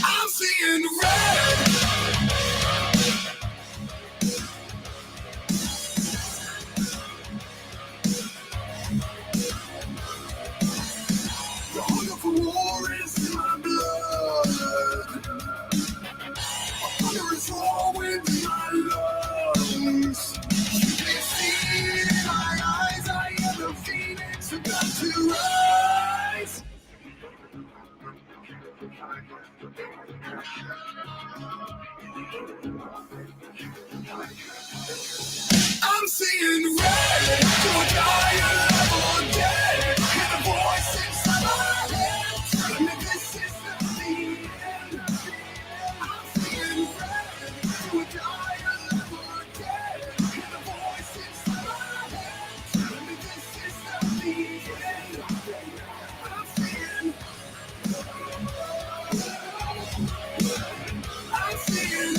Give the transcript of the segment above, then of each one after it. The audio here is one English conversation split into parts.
I'm seeing red. The hunger for war is in my blood. Hunger is war with my lungs. You can see it in my eyes. I am the phoenix about to rise. I'm seeing red. Do I die alive or dead? Hear the voice inside my head telling me this is not the end. I'm seeing red. Do I die alive or dead? Hear the voice inside my head telling me this is not the end. I'm seeing. I'm seeing.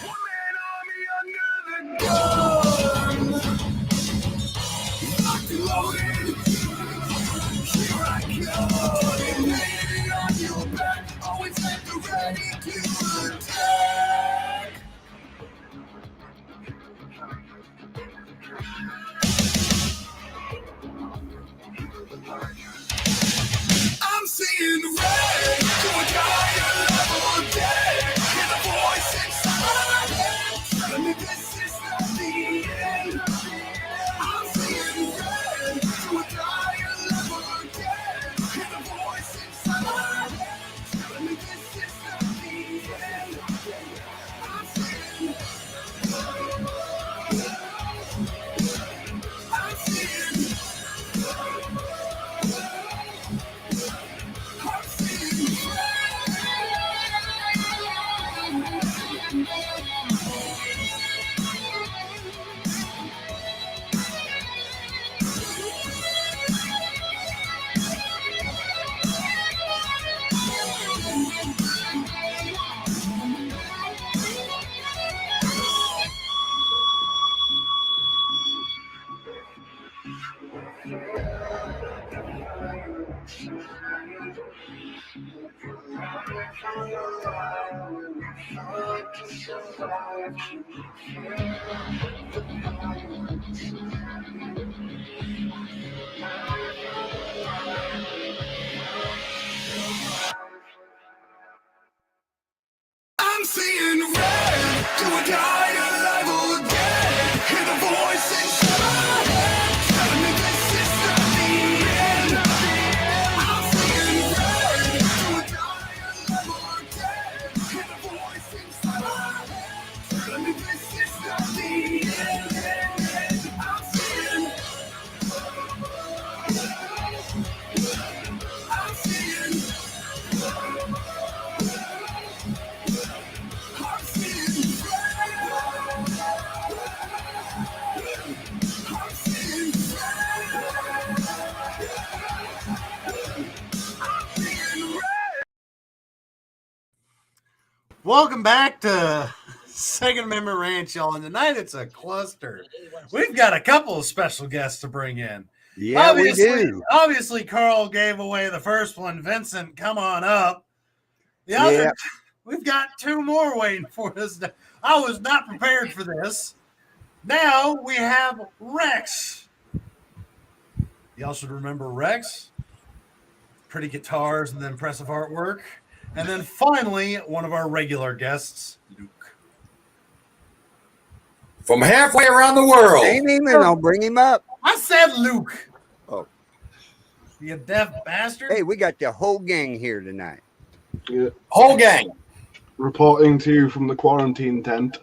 One-man army under the gun. Locked and loaded. Here I come. Laying on your back. Always at the ready to attack. I'm seeing red. Do I die alive or dead? Hear the voice inside my head telling me this is not the end. I'm seeing red. Do I die alive or dead? Hear the voice inside my head telling me this is not the end. I'm seeing. I'm seeing. I'm seeing I'm seeing red. Do I die alive or dead? Hear the voice inside my head telling me this is not the end. I'm seeing red. Do I die alive or dead? Hear the voice inside my head telling me this is not the end. I'm seeing. I'm seeing. I'm seeing Welcome back to Second Amendment Ranch, y'all. And tonight it's a cluster. We've got a couple of special guests to bring in. Yeah, we do. Obviously, Carl gave away the first one. Vincent, come on up. The other, we've got two more waiting for us. I was not prepared for this. Now we have Rex. Y'all should remember Rex. Pretty guitars and then impressive artwork. And then finally, one of our regular guests, Luke. From halfway around the world. Name him and I'll bring him up. I said Luke. Oh. You deaf bastard. Hey, we got the whole gang here tonight. Yeah. Whole gang. Reporting to you from the quarantine tent.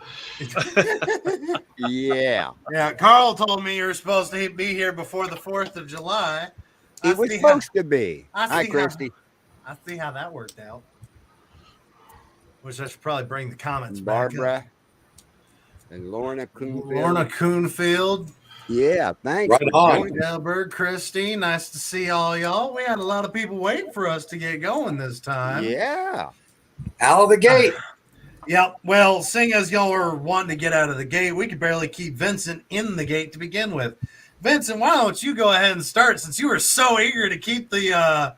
Yeah. Yeah, Carl told me you were supposed to be here before the 4th of July. It was supposed to be. Hi, Christy. I see how that worked out. Which I should probably bring the comments Barbara back. and Lorna Coonfield. Lorna Coonfield. Yeah, thanks. Right on. Delberg, Christy, nice to see all y'all. We had a lot of people waiting for us to get going this time. Yeah. Out of the gate. Yeah, well, seeing as y'all are wanting to get out of the gate, we could barely keep Vincent in the gate to begin with. Vincent, why don't you go ahead and start since you were so eager to keep the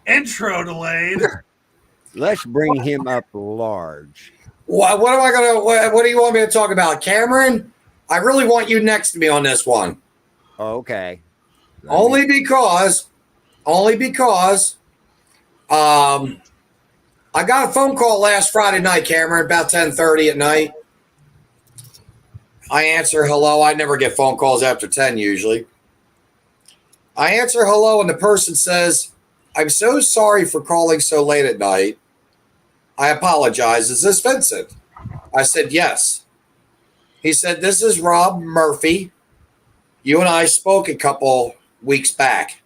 intro delayed? Let's bring him up large. What am I gonna? What do you want me to talk about, Cameron? I really want you next to me on this one. Okay. Only because, I got a phone call last Friday night, Cameron, about 10:30 at night. I answer hello. I never get phone calls after 10 usually. I answer hello, and the person says, "I'm so sorry for calling so late at night. I apologize. Is this Vincent?" I said, "Yes." He said, "This is Rob Murphy. You and I spoke a couple weeks back."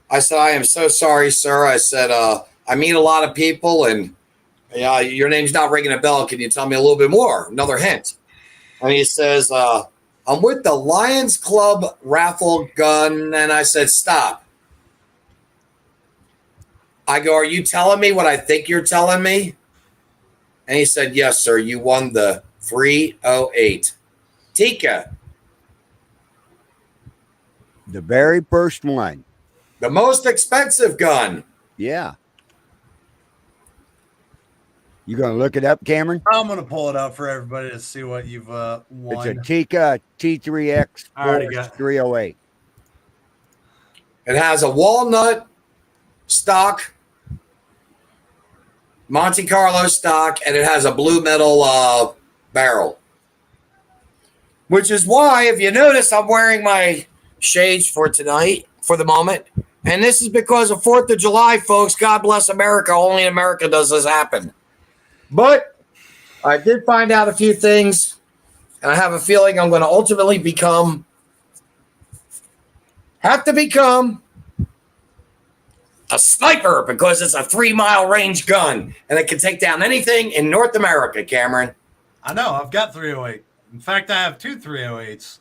I said, "I am so sorry, sir." I said, "I meet a lot of people, and your name's not ringing a bell. Can you tell me a little bit more? Another hint." And he says, "I'm with the Lions Club raffle gun." And I said, "Stop." I go, "Are you telling me what I think you're telling me?" And he said, "Yes, sir. You won the 308 Tika, The very first one. the most expensive gun." Yeah. You going to look it up, Cameron? I'm going to pull it up for everybody to see what you've won. It's a Tika T3X I already got 308. It has a walnut stock, Monte Carlo stock, and it has a blue metal barrel. Which is why, if you notice, I'm wearing my shades for tonight, for the moment. And this is because of 4th of July, folks. God bless America. Only in America does this happen. But I did find out a few things, and I have a feeling I'm going to ultimately have to become a sniper because it's a 3-mile range gun, and it can take down anything in North America, Cameron. I know. I've got 308. In fact, I have 2 308s.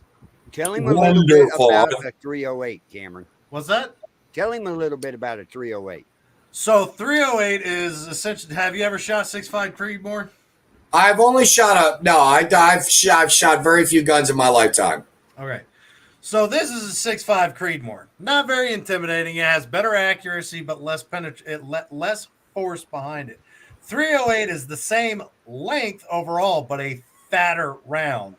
Tell him a little bit Wonderful. about a 308, Cameron. What's that? Tell him a little bit about a 308. So 308 is essentially. Have you ever shot 6.5 Creedmoor? I've only shot I've shot very few guns in my lifetime. Okay. So this is a 6.5 Creedmoor. Not very intimidating. It has better accuracy, but less less force behind it. 308 is the same length overall, but a fatter round.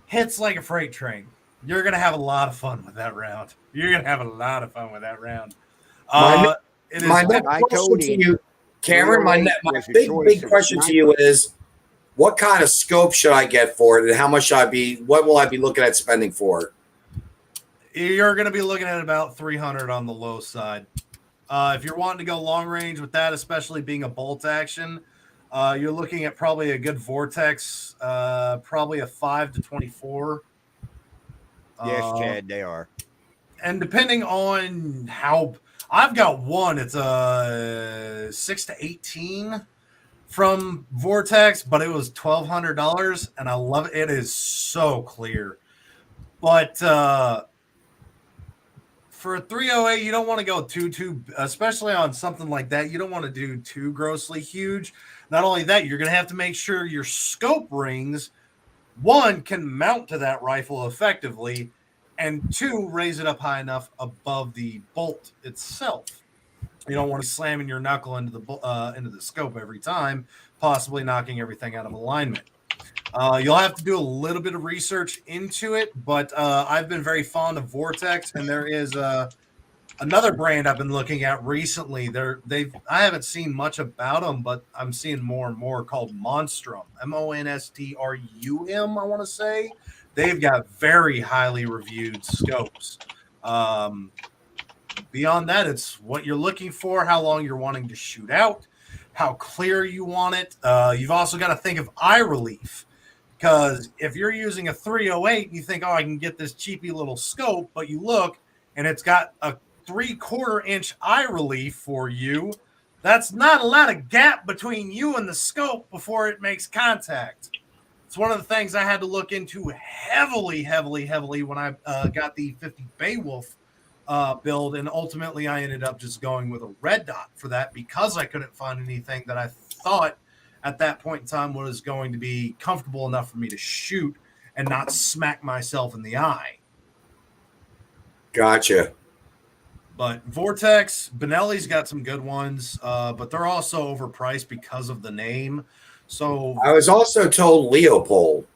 Hits like a freight train. You're gonna have a lot of fun with that round. You're gonna have a lot of fun with that round. My next question to you, Cameron, my big question to you is, what kind of scope should I get for it, and how much what will I be looking at spending for it? You're going to be looking at about 300 on the low side. If you're wanting to go long range with that, especially being a bolt action, you're looking at probably a good Vortex, probably a 5 to 24. Yes, Chad, they are. And depending on how I've got one, it's a 6 to 18 from Vortex, but it was $1,200, and I love it. It is so clear. But for a 308, you don't want to go too, especially on something like that. You don't want to do too grossly huge. Not only that, you're going to have to make sure your scope rings, one, can mount to that rifle effectively, and two, raise it up high enough above the bolt itself. You don't want to be slamming your knuckle into the scope every time, possibly knocking everything out of alignment. You'll have to do a little bit of research into it, but I've been very fond of Vortex, and there is another brand I've been looking at recently. I haven't seen much about them, but I'm seeing more and more, called Monstrum, Monstrum. I want to say they've got very highly reviewed scopes. Beyond that, it's what you're looking for, how long you're wanting to shoot out, how clear you want it. You've also got to think of eye relief, because if you're using a 308 and you think, oh, I can get this cheapy little scope, but you look and it's got a 3/4 inch eye relief for you, that's not a lot of gap between you and the scope before it makes contact. It's one of the things I had to look into heavily when I got the 50 Beowulf build, and ultimately I ended up just going with a red dot for that because I couldn't find anything that I thought at that point in time was going to be comfortable enough for me to shoot and not smack myself in the eye. Gotcha. But Vortex, Benelli's got some good ones, but they're also overpriced because of the name. So I was also told Leopold.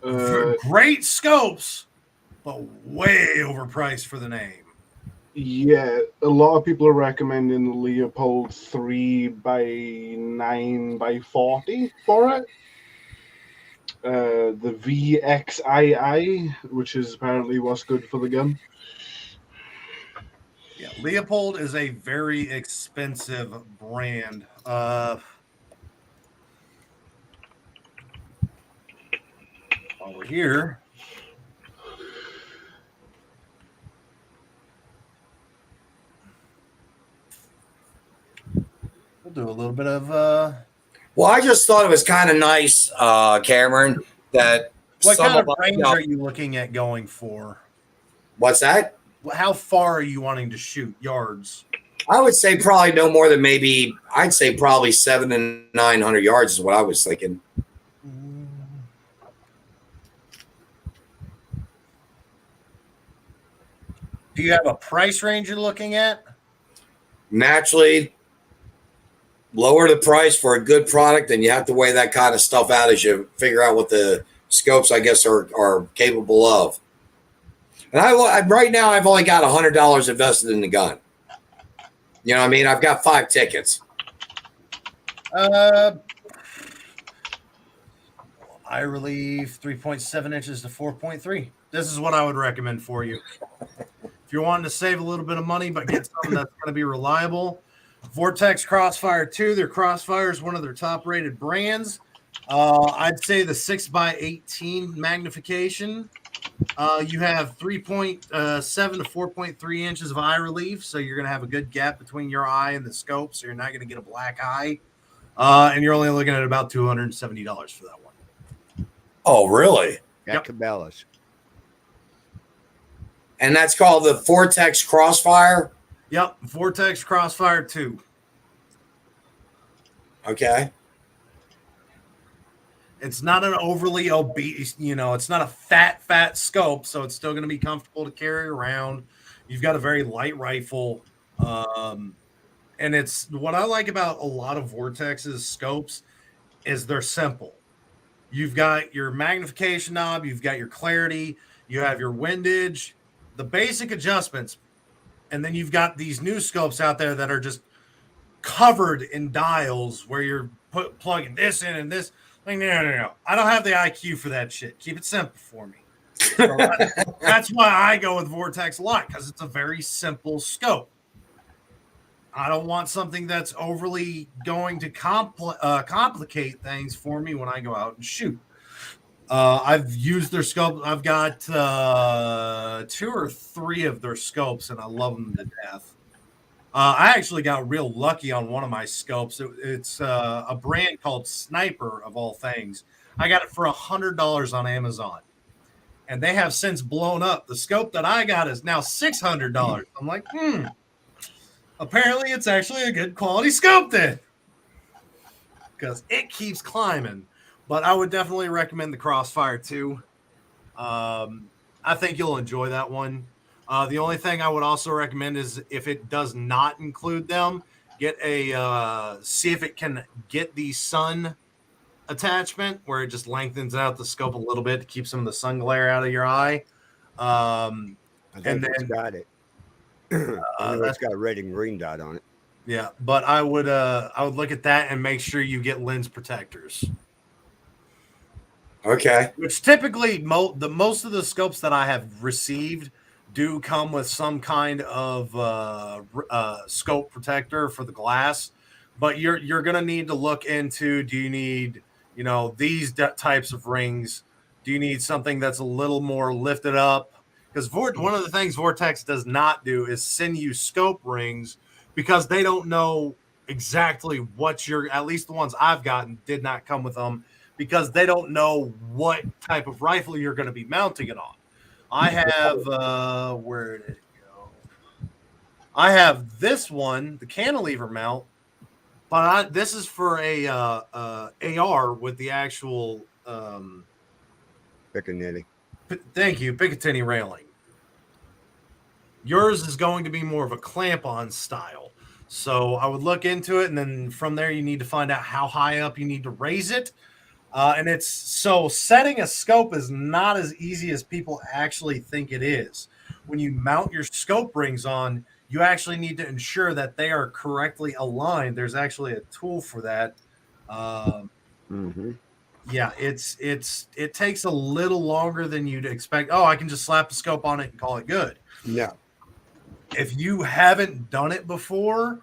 great scopes, but way overpriced for the name. Yeah, a lot of people are recommending the Leopold 3x9x40 for it. The VXII, which is apparently what's good for the gun. Yeah, Leopold is a very expensive brand. While we're here, we'll do a little bit of Well, I just thought it was kind of nice, Cameron, that what some kind of us, range are you looking at going for? What's that? How far are you wanting to shoot? Yards? I would say probably no more than maybe, I'd say probably 700 to 900 yards is what I was thinking. Do you have a price range you're looking at? Naturally, lower the price for a good product, and you have to weigh that kind of stuff out as you figure out what the scopes, I guess, are capable of. And right now, I've only got $100 invested in the gun. You know what I mean? I've got 5 tickets. Eye relief 3.7 inches to 4.3. This is what I would recommend for you. If you're wanting to save a little bit of money but get something that's going to be reliable, Vortex Crossfire 2. Their Crossfire is one of their top rated brands. I'd say the 6x18 magnification. You have 3.7 to 4.3 inches of eye relief, so you're going to have a good gap between your eye and the scope, so you're not going to get a black eye. And you're only looking at about $270 for that one. Oh, really? Got Cabela's. And that's called the Vortex Crossfire? Yep, Vortex Crossfire 2. Okay. It's not an overly obese, it's not a fat scope, so it's still going to be comfortable to carry around. You've got a very light rifle. And it's what I like about a lot of Vortex's scopes is they're simple. You've got your magnification knob, you've got your clarity, you have your windage, the basic adjustments, and then you've got these new scopes out there that are just covered in dials where you're plugging this in and this. Like, no. I don't have the IQ for that shit. Keep it simple for me. So that's why I go with Vortex a lot, because it's a very simple scope. I don't want something that's overly going to complicate things for me when I go out and shoot. I've used their scope. I've got 2 or 3 of their scopes, and I love them to death. I actually got real lucky on one of my scopes. It's a brand called Sniper, of all things. I got it for $100 on Amazon, and they have since blown up. The scope that I got is now $600. I'm like, apparently it's actually a good quality scope then, because it keeps climbing. But I would definitely recommend the Crossfire 2. I think you'll enjoy that one. The only thing I would also recommend is if it does not include them, see if it can get the sun attachment where it just lengthens out the scope a little bit to keep some of the sun glare out of your eye. I think it's got it. It's got a red and green dot on it. Yeah, but I would look at that and make sure you get lens protectors. Okay. Which typically most of the scopes that I have received do come with some kind of scope protector for the glass, but you're going to need to look into, do you need, these types of rings? Do you need something that's a little more lifted up? Because one of the things Vortex does not do is send you scope rings, because they don't know exactly what at least the ones I've gotten did not come with them, because they don't know what type of rifle you're going to be mounting it on. I have, where did it go? I have this one, the cantilever mount, But this is for a AR with the actual. Pickaninny. Thank you, Picatinny railing. Yours is going to be more of a clamp-on style. So I would look into it, and then from there you need to find out how high up you need to raise it. And it's so setting a scope is not as easy as people actually think it is. When you mount your scope rings on, you actually need to ensure that they are correctly aligned. There's actually a tool for that. Yeah, it takes a little longer than you'd expect. Oh, I can just slap the scope on it and call it good. No. If you haven't done it before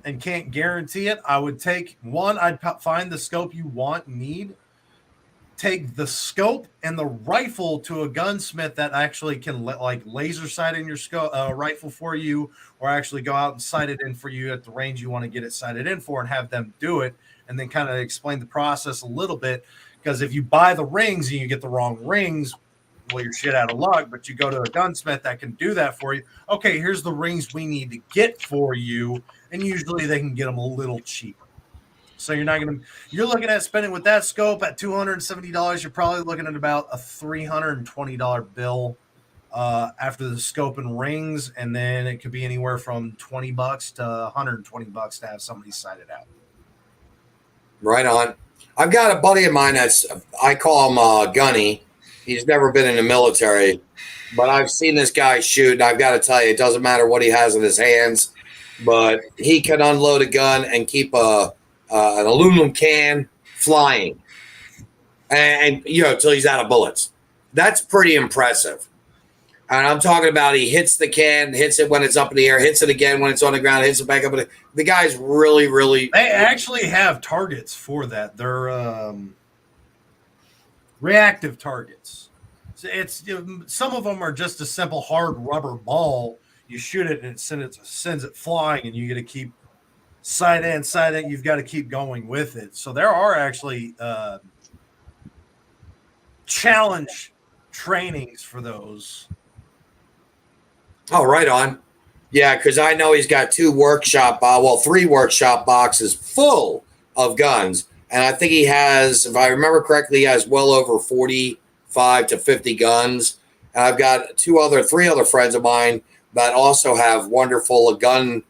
and can't guarantee it, I would take one. I'd find the scope you want and need. Take the scope and the rifle to a gunsmith that actually can like laser sight in your rifle for you, or actually go out and sight it in for you at the range you want to get it sighted in for, and have them do it, and then kind of explain the process a little bit. Because if you buy the rings and you get the wrong rings, well, you're shit out of luck. But you go to a gunsmith that can do that for you. Okay, here's the rings we need to get for you, and usually they can get them a little cheaper. So you're looking at spending with that scope at $270. You're probably looking at about a $320 bill after the scope and rings, and then it could be anywhere from $20 to $120 to have somebody sight it out. Right on. I've got a buddy of mine I call him Gunny. He's never been in the military, but I've seen this guy shoot, and I've got to tell you, it doesn't matter what he has in his hands, but he can unload a gun and keep an aluminum can flying, and till he's out of bullets. That's pretty impressive. And I'm talking about he hits the can, hits it when it's up in the air, hits it again when it's on the ground, hits it back up. The guy's really, really. They actually have targets for that. They're reactive targets. It's some of them are just a simple hard rubber ball. You shoot it and it sends it flying, and you got to keep sight in, sight in. You've got to keep going with it. So there are actually challenge trainings for those. Oh, right on. Yeah, because I know he's got 3 workshop boxes full of guns. And I think he has, if I remember correctly, he has well over 45 to 50 guns. And I've got 3 other friends of mine that also have wonderful gun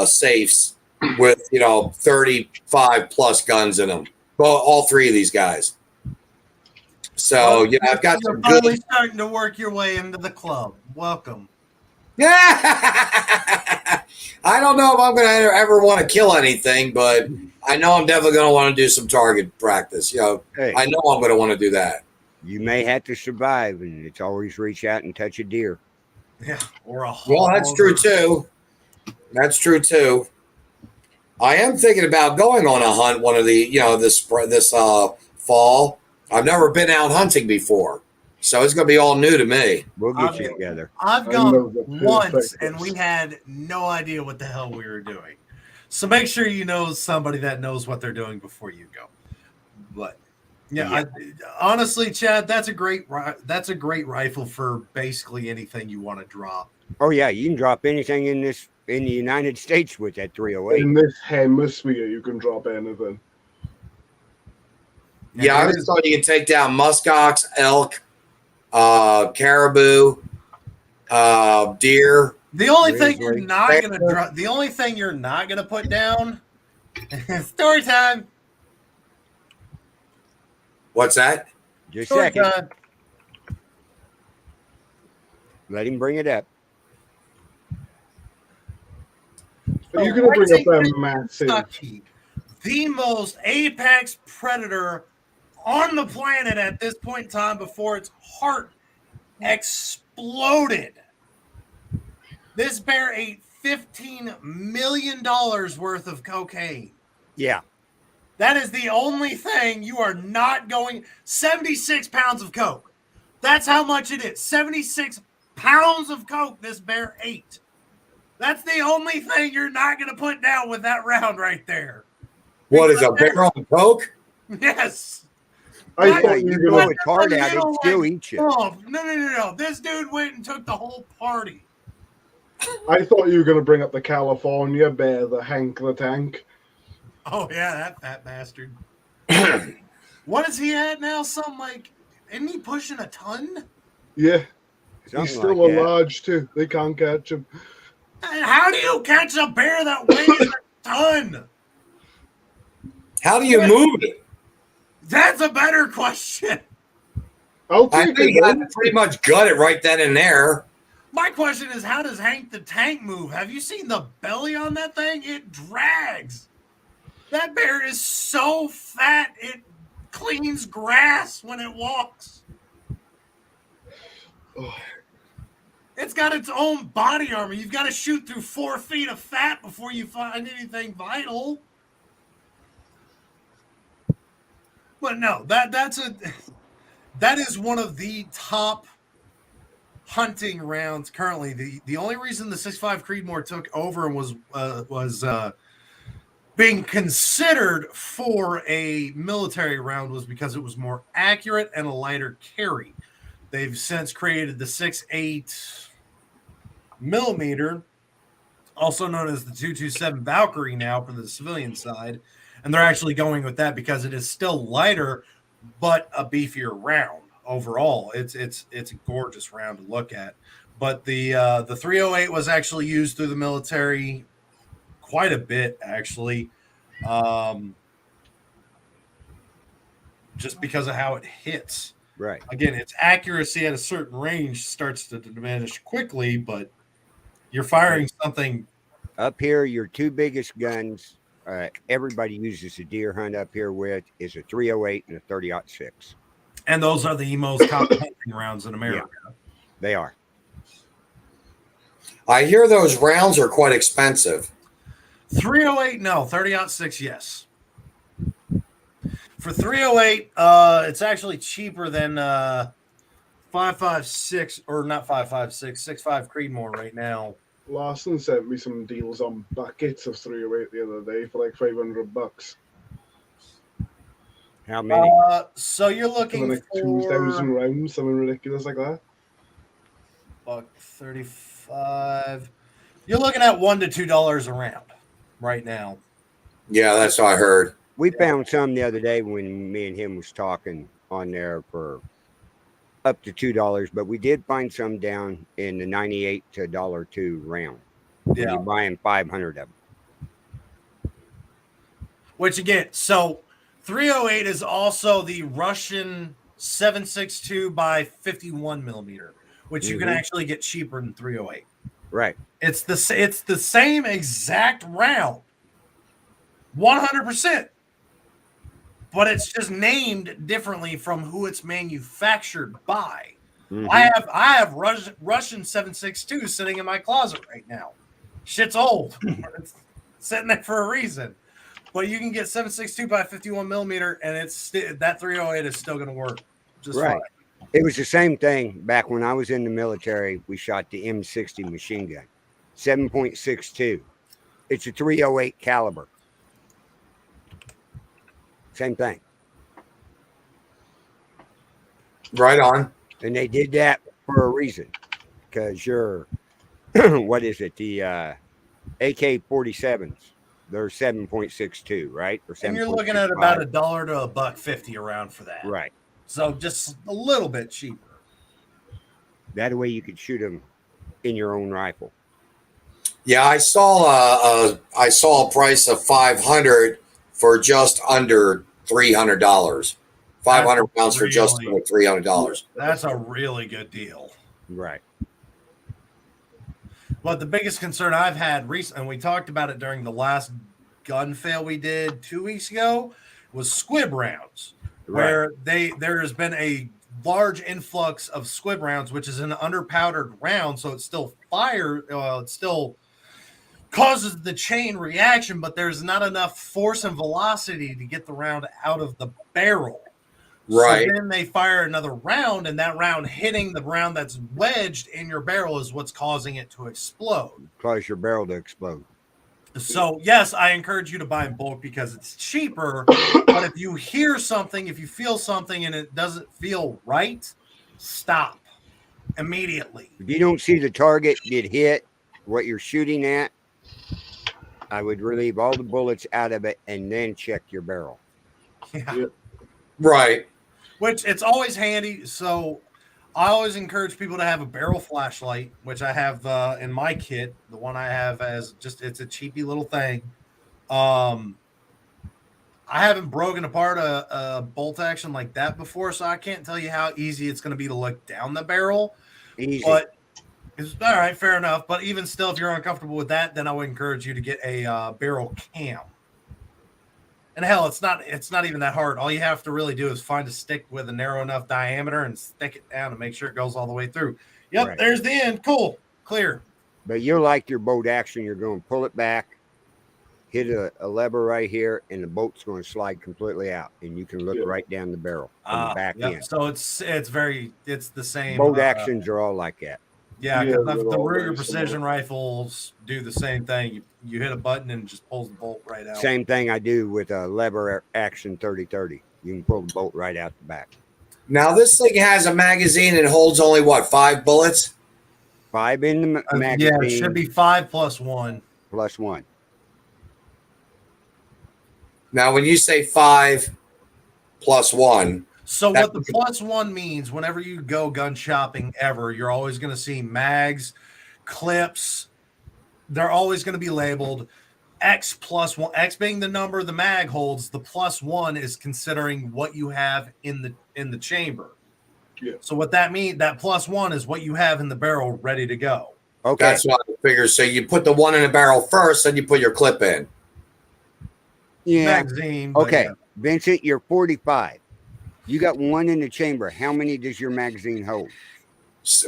safes with, 35 plus guns in them. Well, all 3 of these guys. So, I've got You're some finally good. starting to work your way into the club. Welcome. I don't know if I'm going to ever want to kill anything, but I know I'm definitely going to want to do some target practice. Hey, I know I'm going to want to do that. You may have to survive, and it's always reach out and touch a deer. Yeah, or a Well, that's true too. That's true too. I am thinking about going on a hunt one of the, this fall. I've never been out hunting before, so it's going to be all new to me. We'll get you together. I've gone once, and we had no idea what the hell we were doing. So make sure you know somebody that knows what they're doing before you go. But yeah. Honestly, Chad, that's a great rifle for basically anything you want to drop. Oh yeah, you can drop anything in the United States with that 308. In this hemisphere, you can drop anything. Yeah, I always thought you could take down muskox, elk, caribou, deer. The only thing you're not gonna drop, the only thing you're not gonna put down. Story time. What's that? Just Story second. time. Let him bring it up. Are you going to bring up that massive? Kentucky, the most apex predator on the planet at this point in time before its heart exploded. This bear ate $15 million worth of cocaine. Yeah. That is the only thing you are not going. 76 pounds of coke. That's how much it is. 76 pounds of coke this bear ate. That's the only thing you're not going to put down with that round right there. What is a bear on coke? Yes. I thought you were blow going its heart out, it'd still eat you. Oh, no. This dude went and took the whole party. I thought you were going to bring up the California bear, the Hank the Tank. Oh yeah, that fat bastard. What is he at now? Something like, isn't he pushing a ton? Yeah, Something he's like still a that. large too. They can't catch him. And how do you catch a bear that weighs a ton? How do you move it? That's a better question. I'll I take think it. you had Though. to pretty much gut it right then and there. My question is, how does Hank the Tank move? Have you seen the belly on that thing? It drags. That bear is so fat, it cleans grass when it walks. Oh, It's got its own body armor. You've got to shoot through 4 feet of fat before you find anything vital. But no, that is one of the top hunting rounds currently. The only reason the 6.5 Creedmoor took over and was being considered for a military round was because it was more accurate and a lighter carry. They've since created the 6.8 millimeter, also known as the 227 Valkyrie now for the civilian side, and they're actually going with that because it is still lighter but a beefier round overall. It's a gorgeous round to look at. But the 308 was actually used through the military quite a bit, actually, just because of how it hits. Right. Again, its accuracy at a certain range starts to diminish quickly, but you're firing something. Up here, your two biggest guns everybody uses a deer hunt up here with is a 308 and a 30-06. And those are the most common hunting rounds in America. Yeah, they are. I hear those rounds are quite expensive. 308, no. 30-06, yes. For 308, it's actually cheaper than 5.56, or not 5.56, 6.5 Creedmoor right now. Larson sent me some deals on buckets of 308 the other day for like $500. How many? So you're looking like for 2,000 rounds, something ridiculous like that. $135. You're looking at $1 to $2 a round right now. Yeah, that's what I heard. We found some the other day when me and him was talking on there for up to $2, but we did find some down in the 98 to $1.02 round. When you're buying 500 of them. Which again, so 308 is also the Russian 7.62 by 51 millimeter, which you can actually get cheaper than 308. Right. It's the same exact round, 100%, but it's just named differently from who it's manufactured by. I have Russian 7.62 sitting in my closet right now. Shit's old. It's sitting there for a reason. But you can get 7.62 by 51 millimeter, and it's that 308 is still going to work just fine. It was the same thing back when I was in the military. We shot the M60 machine gun, 7.62. It's a 308 caliber. Same thing. Right on. And they did that for a reason, because you're, what is it? The AK-47s. They're 7.62, right? Or and you're looking at about $1 to $1.50 around for that. Right. So just a little bit cheaper. That way you could shoot them in your own rifle. Yeah, I saw a price of 500 for just under $300. 500 pounds for just under $300. That's a really good deal. Right. But the biggest concern I've had recently, and we talked about it during the last gun fail we did 2 weeks ago, was squib rounds, where there has been a large influx of squib rounds, which is an underpowdered round, so it still it still causes the chain reaction, but there's not enough force and velocity to get the round out of the barrel. Right. So then they fire another round, and that round hitting the round that's wedged in your barrel is what's causing it to explode. Cause your barrel to explode. So, yes, I encourage you to buy in bulk because it's cheaper. But if you hear something, if you feel something and it doesn't feel right, stop immediately. If you don't see the target get hit, what you're shooting at, I would relieve all the bullets out of it and then check your barrel. Yeah. Yeah. Right. Which it's always handy. So I always encourage people to have a barrel flashlight, which I have in my kit. The one I have as just it's a cheapy little thing. Um, I haven't broken apart a bolt action like that before, so I can't tell you how easy it's going to be to look down the barrel. Easy. But it's all right, fair enough. But even still, if you're uncomfortable with that, then I would encourage you to get a barrel cam. And hell, it's not even that hard. All you have to really do is find a stick with a narrow enough diameter and stick it down and make sure it goes all the way through. Yep, Right. there's the end. Cool, clear. But you're like your boat action. You're going to pull it back, hit a lever right here, and the boat's going to slide completely out, and you can look Yeah. right down the barrel from the back Yep. end. So it's the same. Boat actions are all like that. Yeah, Yeah, because they're the all Ruger very precision similar. rifles do the same thing. You hit a button and it just pulls the bolt right out. Same thing I do with a lever action 30-30. You can pull the bolt right out the back. Now this thing has a magazine and holds only what, 5 bullets? 5 in the magazine. Yeah, it should be 5 plus 1. Plus 1. Now when you say 5 plus 1, So That- what the plus 1 means, whenever you go gun shopping ever, you're always going to see mags, clips. They're always going to be labeled X plus 1. X being the number the mag holds. The plus 1 is considering what you have in the chamber. Yeah. So what that means, that plus 1 is what you have in the barrel ready to go. Okay. that's what I figure. So you put the one in the barrel first, then you put your clip in. Yeah. Magazine. but Okay. yeah. Vincent, you're 45. You got 1 in the chamber. How many does your magazine hold?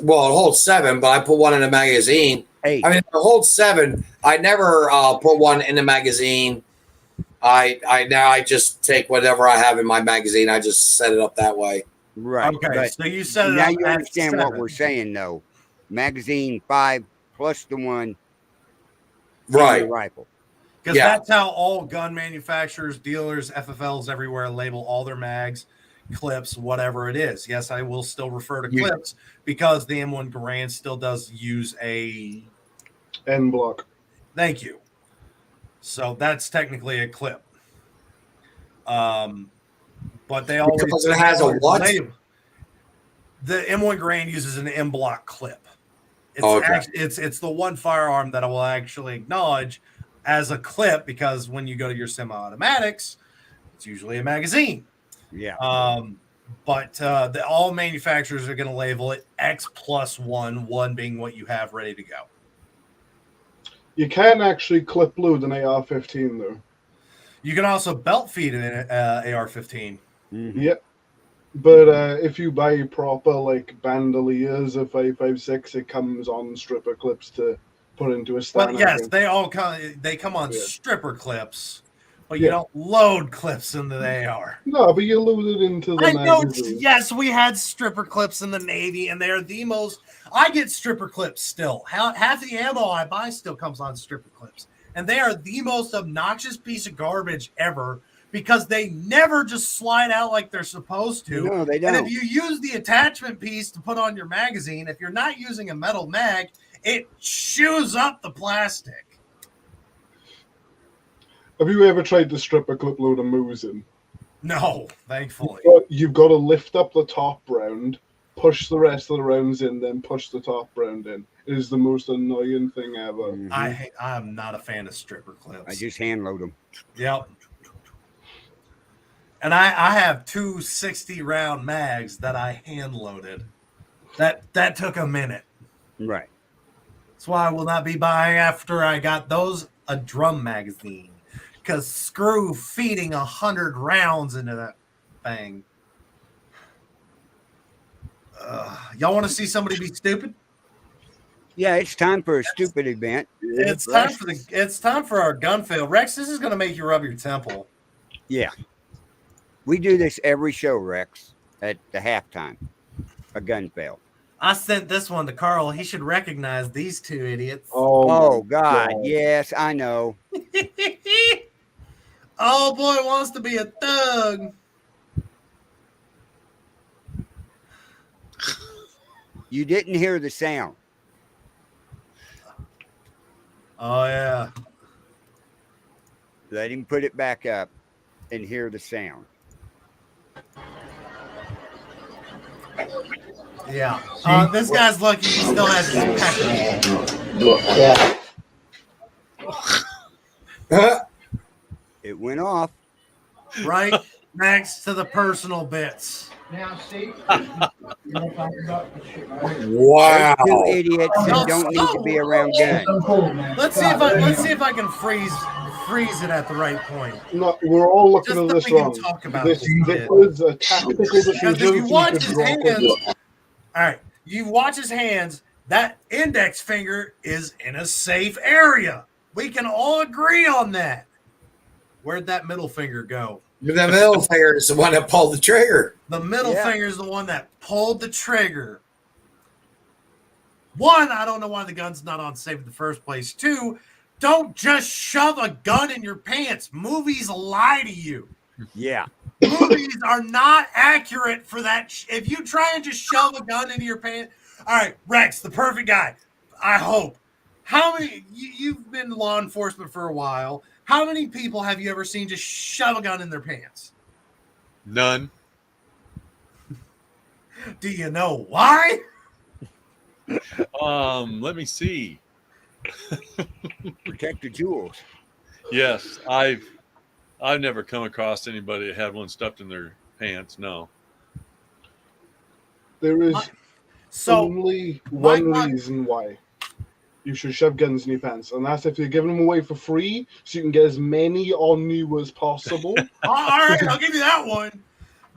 Well, it holds 7, but I put one in the magazine. 8. I mean, if it holds 7. I never put one in the magazine. I just take whatever I have in my magazine. I just set it up that way. Right. Okay, But so you said it now up you at understand what 7. we're saying, though. Magazine 5 plus the 1 in Right. your rifle. Because Yeah. that's how all gun manufacturers, dealers, FFLs everywhere label all their mags, clips, whatever it is. Yes, I will still refer to You- clips because the M1 Garand still does use a. N block. Thank you. So that's technically a clip. But they always Because it has a what? The M1 Garand uses an M block clip. It's Okay. it's the one firearm that I will actually acknowledge as a clip because when you go to your semi-automatics, it's usually a magazine. Yeah. But all manufacturers are going to label it X plus 1, 1 being what you have ready to go. You can actually clip load an AR-15 though. You can also belt feed an AR-15. Mhm. Yep. But if you buy proper like bandoliers of 5.56, it comes on stripper clips to put into a stand. But yes, they come on Yeah. stripper clips, but you Yeah. don't load clips into the AR. No, but you load it into the I know. magazine. Yes, we had stripper clips in the Navy, and they're the most. I get stripper clips still. Half the ammo I buy still comes on stripper clips, and they are the most obnoxious piece of garbage ever because they never just slide out like they're supposed to. No, they And don't. if you use the attachment piece to put on your magazine, if you're not using a metal mag, it chews up the plastic. Have you ever tried the stripper clip load of Mosin? No, thankfully. You've got to lift up the top round, push the rest of the rounds in, then push the top round in. It is the most annoying thing ever. Mhm. I'm not a fan of stripper clips. I just hand load them. Yep. And I have two 60-round mags that I hand loaded. That took a minute. Right. That's why I will not be buying after I got those a drum magazine. Because screw feeding 100 rounds into that thing. Y'all want to see somebody be stupid? Yeah, it's time for a stupid event. It's time for our gun fail. Rex, this is going to make you rub your temple. Yeah. We do this every show, Rex, at the halftime. A gun fail. I sent this one to Carl. He should recognize these two idiots. Oh, God. Yes, I know. Oh boy wants to be a thug. You didn't hear the sound. Oh yeah. Let him put it back up and hear the sound. Yeah. This guy's lucky he still has his pecker. It went off. Right next to the personal bits. Now, see, Wow. Two idiots that don't need to be around guns. Let's see if I can freeze it at the right point. No, we're all looking Just at so this we can wrong. talk about This this. was a tactical Because decision. if you watch to his drop hands, it. all right, you watch his hands, that index finger is in a safe area. We can all agree on that. Where'd that middle finger go? The middle finger is the one that pulled the trigger. The middle finger is the one that pulled the trigger. One, I don't know why the gun's not on safe in the first place. Two, don't just shove a gun in your pants. Movies lie to you. Yeah. Movies are not accurate for that. If you try and just shove a gun into your pants. All right, Rex, the perfect guy. I hope. How many, you've been law enforcement for a while. How many people have you ever seen just shove a gun in their pants? None. Do you know why? Let me see. Protect the jewels. Yes, I've never come across anybody that had one stuffed in their pants. No. There is So only one reason why you should shove guns in your pants, and that's if you're giving them away for free, so you can get as many on you as possible. all right, I'll give you that one.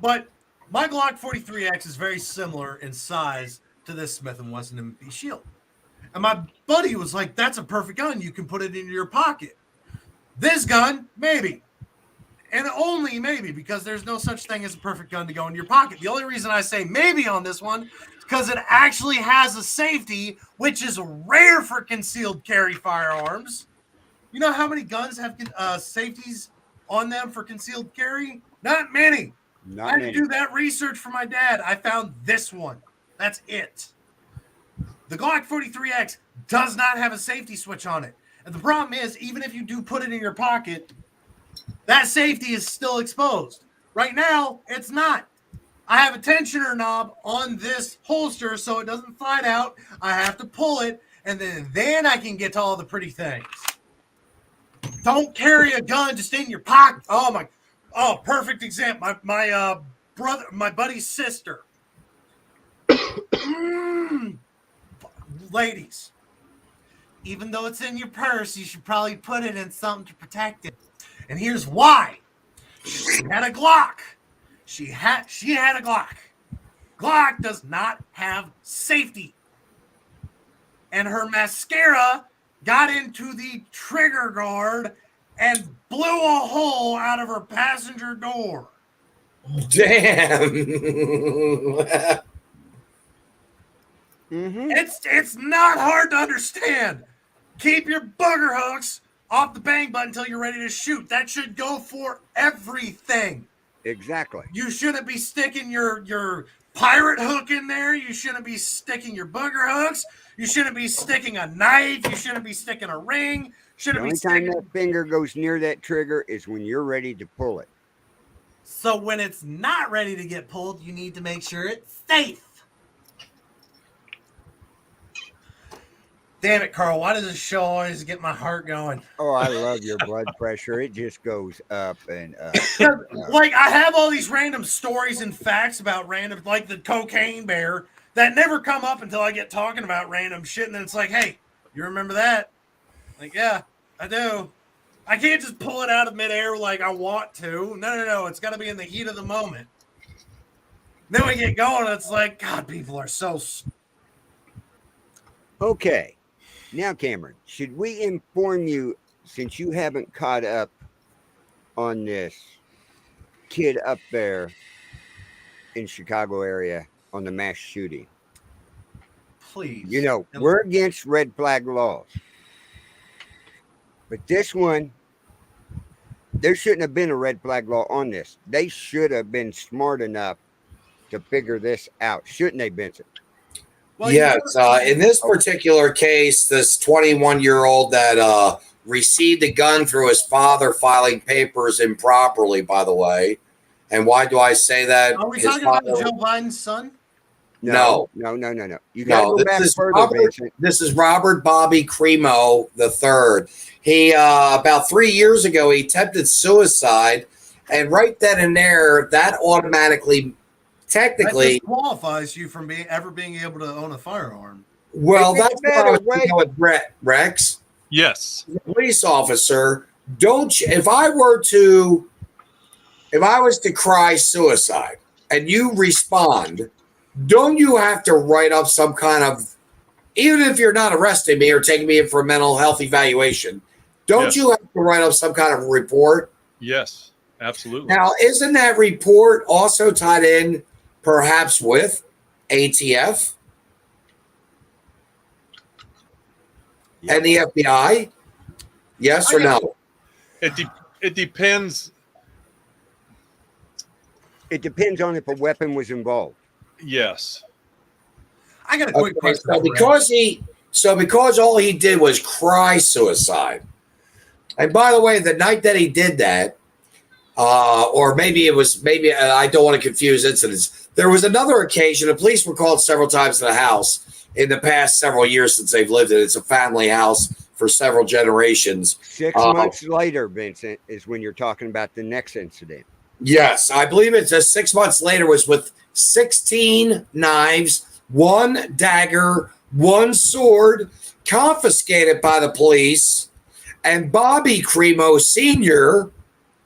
But my Glock 43X is very similar in size to this Smith & Wesson MP Shield. And my buddy was like, that's a perfect gun. You can put it in your pocket. This gun, maybe. And only maybe, because there's no such thing as a perfect gun to go in your pocket. The only reason I say maybe on this one is because it actually has a safety, which is rare for concealed carry firearms. You know how many guns have safeties on them for concealed carry? Not many. I had to do that research for my dad. I found this one. That's it. The Glock 43X does not have a safety switch on it. And the problem is, even if you do put it in your pocket, that safety is still exposed. Right now, it's not. I have a tensioner knob on this holster so it doesn't slide out. I have to pull it, and then I can get to all the pretty things. Don't carry a gun just in your pocket. Oh, perfect example. My buddy's sister. Ladies, even though it's in your purse, you should probably put it in something to protect it. And here's why. She had a Glock. She had a Glock. Glock does not have safety. And her mascara got into the trigger guard and blew a hole out of her passenger door. Damn. It's not hard to understand. Keep your booger hooks off the bang button until you're ready to shoot. That should go for everything. Exactly. You shouldn't be sticking your pirate hook in there. You shouldn't be sticking your booger hooks. You shouldn't be sticking a knife. You shouldn't be sticking a ring. The only time that finger goes near that trigger is when you're ready to pull it. So when it's not ready to get pulled, you need to make sure it's safe. Damn it, Carl. Why does this show always get my heart going? Oh, I love your blood pressure. It just goes up and up. Like, I have all these random stories and facts about random, like the cocaine bear, that never come up until I get talking about random shit. And then it's like, hey, you remember that? Like, yeah, I do. I can't just pull it out of midair like I want to. No. It's got to be in the heat of the moment. Then we get going. It's like, God, people are so... Okay. Now, Cameron, should we inform you, since you haven't caught up on this kid up there in Chicago area on the mass shooting? Please. You know, we're against red flag laws. But this one, there shouldn't have been a red flag law on this. They should have been smart enough to figure this out. Shouldn't they, Vincent? Well, yes. In this particular case, this 21-year-old that received a gun through his father filing papers improperly, by the way. And why do I say that? Are we His talking about father- Joe Biden's son? No. No. You got to No, go this back is further, Robert. Vincent. This is Robert Bobby Cremo III. He about 3 years ago he attempted suicide, and right then and there, that automatically, That technically, disqualifies you from ever being able to own a firearm. well, It gets that's what I better, was wait. thinking with Rex, Yes. the police officer. Don't you, if I was to cry suicide and you respond, don't you have to write up some kind of, even if you're not arresting me or taking me in for a mental health evaluation, don't Yes. you have to write up some kind of report? Yes. Absolutely. Now, isn't that report also tied in perhaps with ATF and the FBI? Yes or no? It depends. It depends on if a weapon was involved. Yes. I got a quick Okay, question. so because all he did was cry suicide. And by the way, the night that he did that, or maybe I don't want to confuse incidents. There was another occasion. The police were called several times to the house in the past several years since they've lived in it. It's a family house for several generations. 6 months later, Vincent, is when you're talking about the next incident. Yes, I believe it's 6 months later was with 16 knives, 1 dagger, 1 sword confiscated by the police. And Bobby Cremo Sr.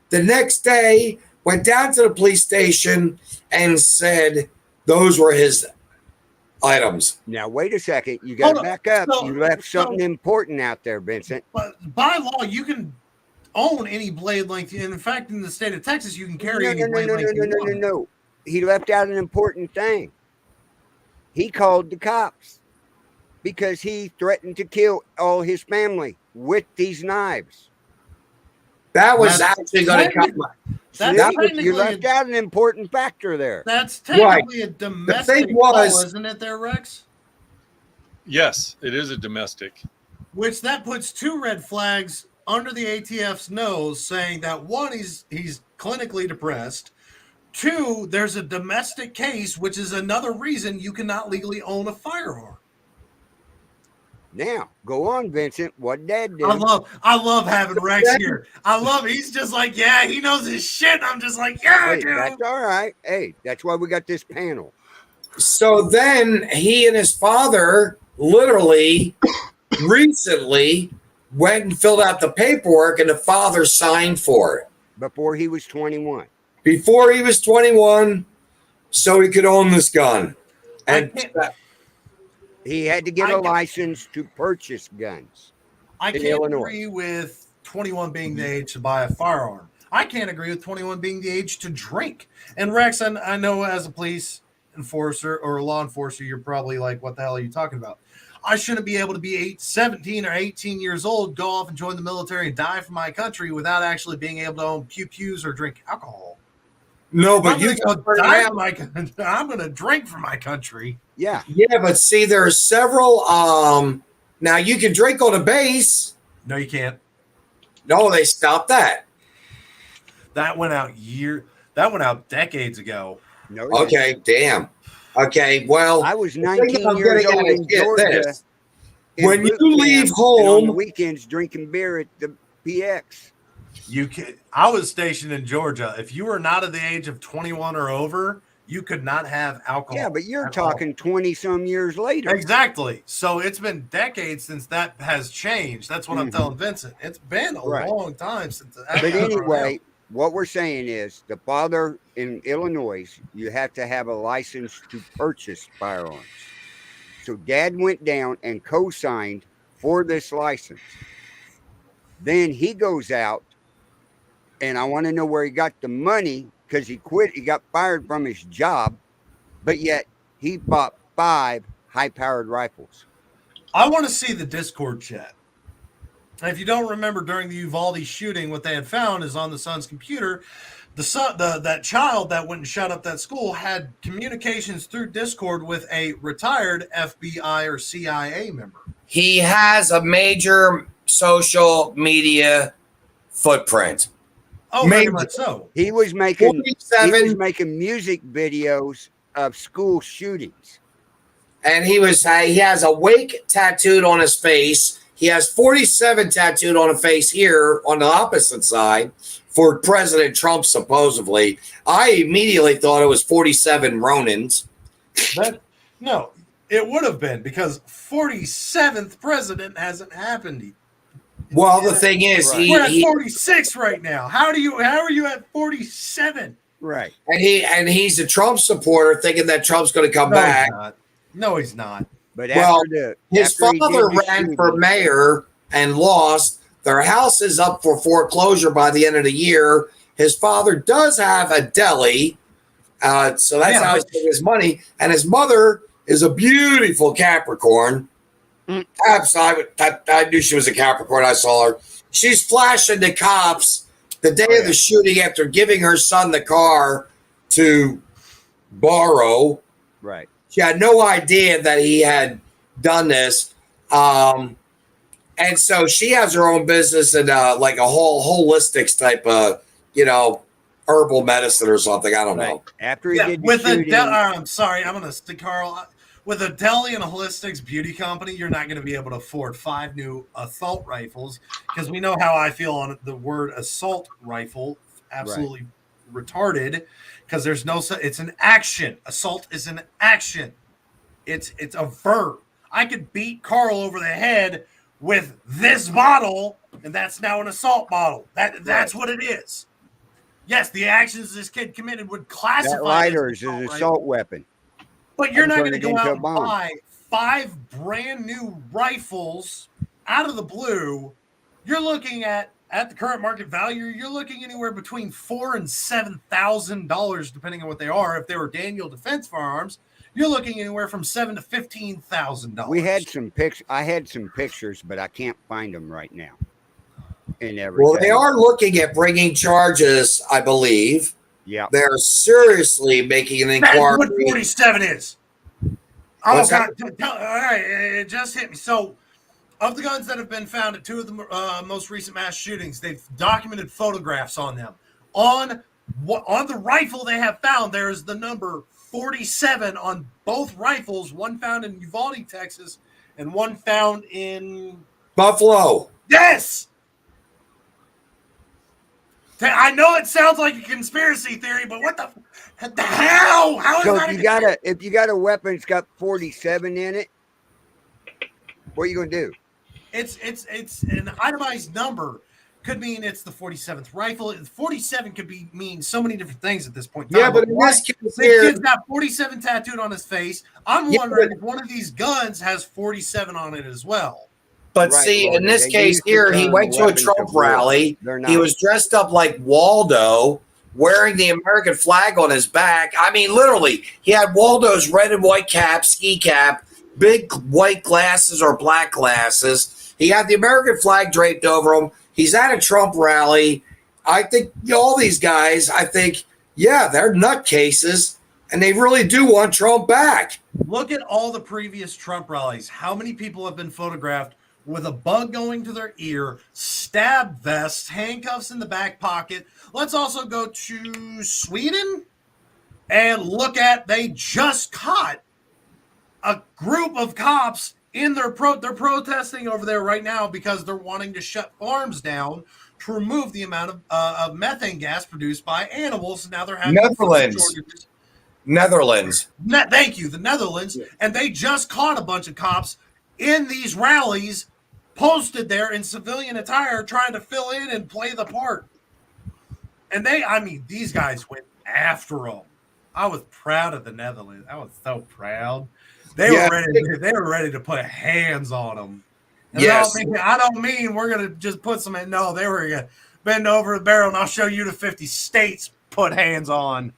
the next day went down to the police station and said those were his items. Now, wait a second. You got to Hold on. back up. So- You left so- something important out there, Vincent. But by law, you can own any blade length. And in fact, in the state of Texas, you can carry any blade length. you want. No. He left out an important thing. He called the cops because he threatened to kill all his family with these knives. That was That's actually going to come. That's See, technically you left out an important factor there. That's technically a domestic thing was- law, isn't it, there, Rex? Yes. It is a domestic. Which that puts 2 red flags under the ATF's nose, saying that 1, he's clinically depressed. 2, there's a domestic case, which is another reason you cannot legally own a firearm. Now, go on, Vincent. What Dad did. I love having Rex here. He's just like, yeah, he knows his shit. I'm just like, yeah, Hey, dude. that's all right. Hey, that's why we got this panel. So then he and his father literally recently went and filled out the paperwork, and the father signed for it Before he was 21. before he was 21 so he could own this gun. And He had to get a license to purchase guns. I in can't Illinois. agree with 21 being the age to buy a firearm. I can't agree with 21 being the age to drink. And Rex, I know as a police enforcer or a law enforcer, you're probably like, what the hell are you talking about? I shouldn't be able to be 17 or 18 years old, go off and join the military and die for my country without actually being able to own pew-pews or drink alcohol. no, but I'm you gonna go die for my country. I'm going to drink for my country. Yeah. yeah, but see, there are several. Now you can drink on a base. No, you can't. No, they stopped that. That went out decades ago. No, he Okay, damn. Okay, well, didn't. I was thing 19 I'm years getting old at is in get Georgia. this. in When you boot leave camp, and on home- the weekends drinking beer at the PX. I was stationed in Georgia. If you were not of the age of 21 or over, you could not have alcohol. Yeah, but you're at all. talking 20 some years later. Exactly. So it's been decades since that has changed. That's what I'm telling Vincent. It's been a Right. long time since. But anyway, what we're saying is the father in Illinois, you have to have a license to purchase firearms. So Dad went down and co-signed for this license. Then he goes out, and I want to know where he got the money because he quit. He got fired from his job, but yet he bought 5 high-powered rifles. I want to see the Discord chat. And if you don't remember, during the Uvalde shooting, what they had found is on the son's computer, that child that went and shot up that school had communications through Discord with a retired FBI or CIA member. he has a major social media footprint. Oh, very much so. He was making 47 music videos of school shootings. and he has a wake tattooed on his face. He has 47 tattooed on his face here on the opposite side for President Trump, supposedly. I immediately thought it was 47 Ronins. No, it would have been because 47th president hasn't happened. Well, the thing is, Right. We're at 46 right now. How are you at 47? Right. and he's a Trump supporter, thinking that Trump's going to come back. No, he's not. But Well, after his after he did father the ran shooting- for mayor and lost. Their house is up for foreclosure by the end of the year. His father does have a deli, so that's how he's getting his money. And his mother is a beautiful Capricorn. Absolutely, I knew she was a Capricorn. I saw her. She's flashing the cops the day of the shooting after giving her son the car to borrow. Right. She had no idea that he had done this. And so she has her own business and like a whole holistics type of, herbal medicine or something. I don't know. After he did the with shooting, I'm sorry, I'm gonna stick Carl. With a deli and a holistics beauty company, you're not going to be able to afford 5 new assault rifles because we know how I feel on the word assault rifle. Absolutely retarded because there's no. It's an action. Assault is an action. It's a verb. I could beat Carl over the head with this bottle, and that's now an assault bottle. That's what it is. Yes, the actions this kid committed would classify that lighter as is an assault weapon. But you're not going to turn it go into out a and bomb. buy 5 brand new rifles out of the blue. You're looking at the current market value, you're looking anywhere between $4,000 and $7,000, depending on what they are. If they were Daniel Defense Firearms, you're looking anywhere from $7,000 to $15,000. We had some pics. I had some pictures, but I can't find them right now. And everything. Well, they are looking at bringing charges, I believe. Yeah. They're seriously making an That's inquiry. what 47 is. Oh, What's God. All right. It just hit me. So, of the guns that have been found at 2 of the most recent mass shootings, they've documented photographs on them. On the rifle they have found, there is the number 47 on both rifles, one found in Uvalde, Texas, and one found in Buffalo. Yes! I know it sounds like a conspiracy theory, but what the hell? How is So that if you got a weapon that's got 47 in it, what are you gonna do? It's an itemized number. Could mean it's the 47th rifle. 47 could mean so many different things at this point in time. Yeah, but in this case This here, kid's got 47 tattooed on his face. I'm wondering if one of these guns has 47 on it as well. but Right, see, well, in this they case used to here, he turn went to a weapons Trump to war. rally. They're not. He was dressed up like Waldo, wearing the American flag on his back. I mean, literally, he had Waldo's red and white cap, ski cap, big white glasses or black glasses. He had the American flag draped over him. He's at a Trump rally. I think all these guys, they're nutcases, and they really do want Trump back. Look at all the previous Trump rallies. How many people have been photographed with a bug going to their ear, stab vests, handcuffs in the back pocket? Let's also go to Sweden and look at, they just caught a group of cops in they're protesting over there right now because they're wanting to shut farms down to remove the amount of methane gas produced by animals. Now they're having Netherlands. Thank you, the Netherlands. Yeah. And they just caught a bunch of cops in these rallies posted there in civilian attire trying to fill in and play the part. And these guys went after them. I was proud of the Netherlands. I was so proud. They were ready to put hands on them. And yes. I don't mean we're going to just put some in. No, they were going to bend over the barrel and I'll show you the 50 states put hands on.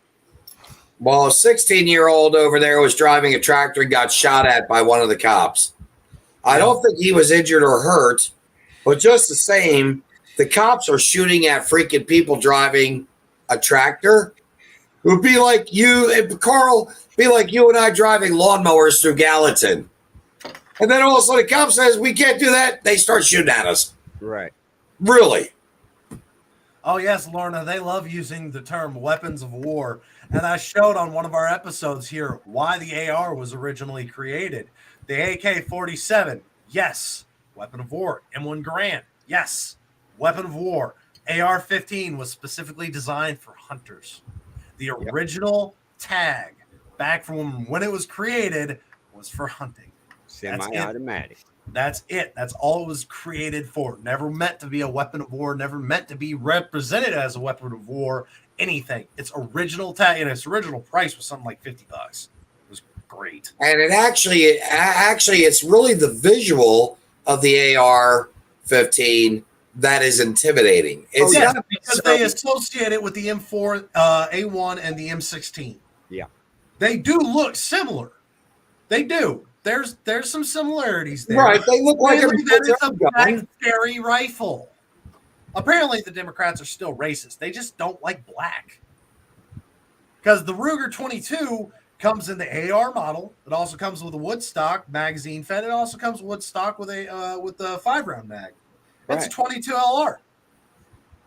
Well, a 16-year-old over there was driving a tractor and got shot at by one of the cops. I don't think he was injured or hurt, but just the same, the cops are shooting at freaking people driving a tractor. It would be like Carl, be like you and I driving lawnmowers through Gallatin. And then all of a sudden the cop says, we can't do that. They start shooting at us. Right. Really? Oh, yes, Lorna, they love using the term weapons of war. And I showed on one of our episodes here why the AR was originally created. The AK 47, yes, weapon of war. M1 Garand, yes, weapon of war. AR 15 was specifically designed for hunters. The original tag, back from when it was created, was for hunting. Semi-automatic. That's it. That's all it was created for. Never meant to be a weapon of war. Never meant to be represented as a weapon of war. Anything. Its original tag and its original price was something like $50. It was great. And it's really the visual of the AR-15 that is intimidating. It's not because they associate it with the M4, A1, and the M16. Yeah, they do look similar. They do. There's some similarities there. Right, they look like it's a black scary rifle. Apparently, the Democrats are still racist. They just don't like black. Because the Ruger 22 comes in the AR model. It also comes with a Woodstock magazine fed. It also comes with Woodstock with a 5-round mag. It's a 22 LR.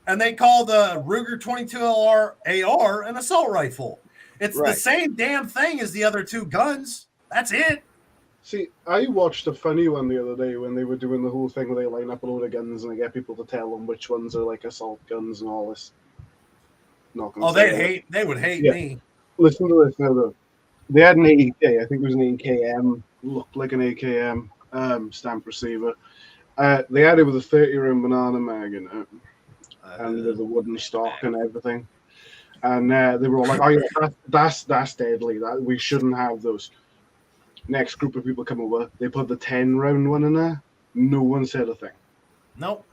And they call the Ruger 22 LR AR an assault rifle. It's the same damn thing as the other two guns. That's it. See, I watched a funny one the other day when they were doing the whole thing where they line up a load of guns and they get people to tell them which ones are like assault guns and all this. They would hate me. Listen to this now, though. They had an AK, I think it was an AKM, looked like an AKM, stamp receiver. They had it with a 30-round banana mag in it, and with a wooden stock and everything. And they were all like, "Oh yeah, that's deadly. That we shouldn't have those." Next group of people come over, they put the 10-round one in there. No one said a thing. Nope.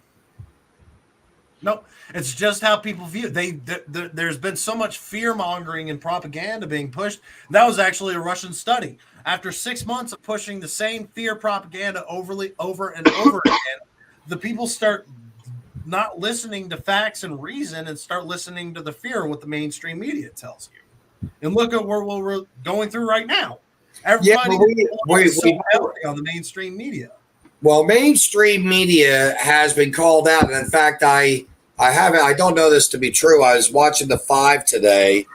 It's just how people view it. There's been so much fear-mongering and propaganda being pushed. That was actually a Russian study. After 6 months of pushing the same fear propaganda over and over again, the people start not listening to facts and reason and start listening to the fear of what the mainstream media tells you. And look at where we're going through right now. Everybody is so heavily on the mainstream media. Well, mainstream media has been called out, and in fact, I don't know this to be true. I was watching the 5 today.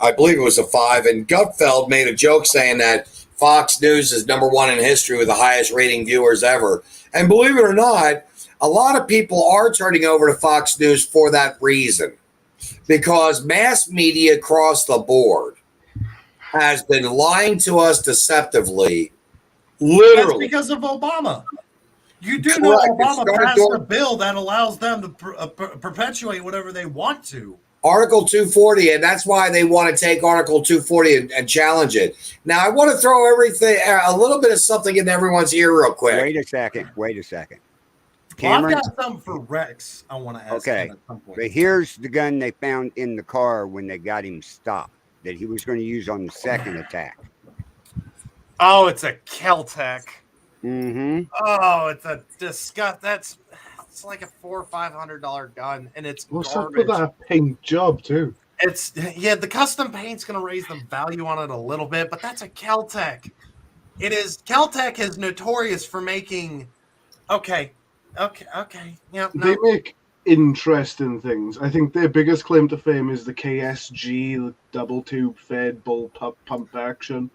I believe it was the 5, and Gutfeld made a joke saying that Fox News is #1 in history with the highest rating viewers ever. And believe it or not, a lot of people are turning over to Fox News for that reason, because mass media across the board has been lying to us deceptively. Literally. That's because of Obama. You do know Obama passed a bill that allows them to perpetuate whatever they want to. Article 240, and that's why they want to take Article 240 and challenge it. Now, I want to throw a little bit of something in everyone's ear real quick. Wait a second. Well, I've got something for Rex I want to ask him at some point. But here's the gun they found in the car when they got him stopped that he was going to use on the second attack. Oh, it's a Keltec. Mm-hmm. Oh, it's a disgust. It's like a $400 or $500 gun, and it's What's garbage. up with that paint job too? The custom paint's going to raise the value on it a little bit, but that's a Keltec. Keltec is notorious for making. Okay. Yeah, no. They make interesting things. I think their biggest claim to fame is the KSG, the double tube fed bull pump action.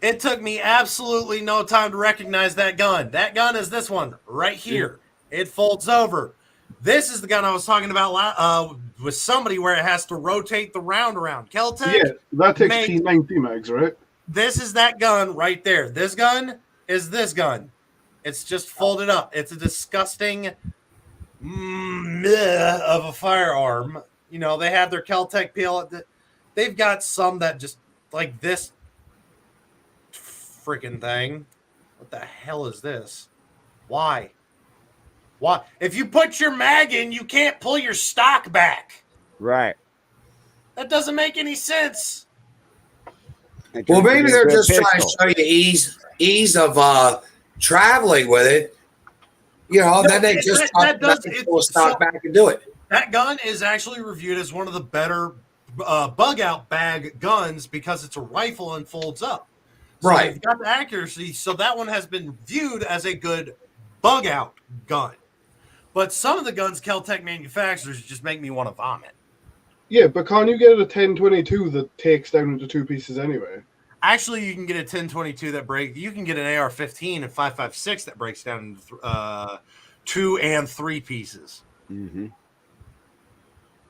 It took me absolutely no time to recognize that gun. That gun is this one right here. It folds over. This is the gun I was talking about with somebody where it has to rotate the round around. Keltec. Yeah, that takes P90 mags, right? This is that gun right there. This gun is this gun. It's just folded up. It's a disgusting meh of a firearm. You know, they have their Keltec peel. They've got some that just like this freaking thing. What the hell is this? Why? If you put your mag in, you can't pull your stock back. Right. That doesn't make any sense. Well, maybe they're just trying to show you ease of traveling with it. You know, then they just pull stock back and do it. That gun is actually reviewed as one of the better bug out bag guns because it's a rifle and folds up. So right. You've got the accuracy. So that one has been viewed as a good bug out gun. But some of the guns Kel-Tec manufacturers just make me want to vomit. Yeah, but can't you get a 1022 that takes down into 2 pieces anyway? Actually, you can get a 1022 that breaks. You can get an AR-15 and 5.56 that breaks down into 2 and 3 pieces. Mm-hmm.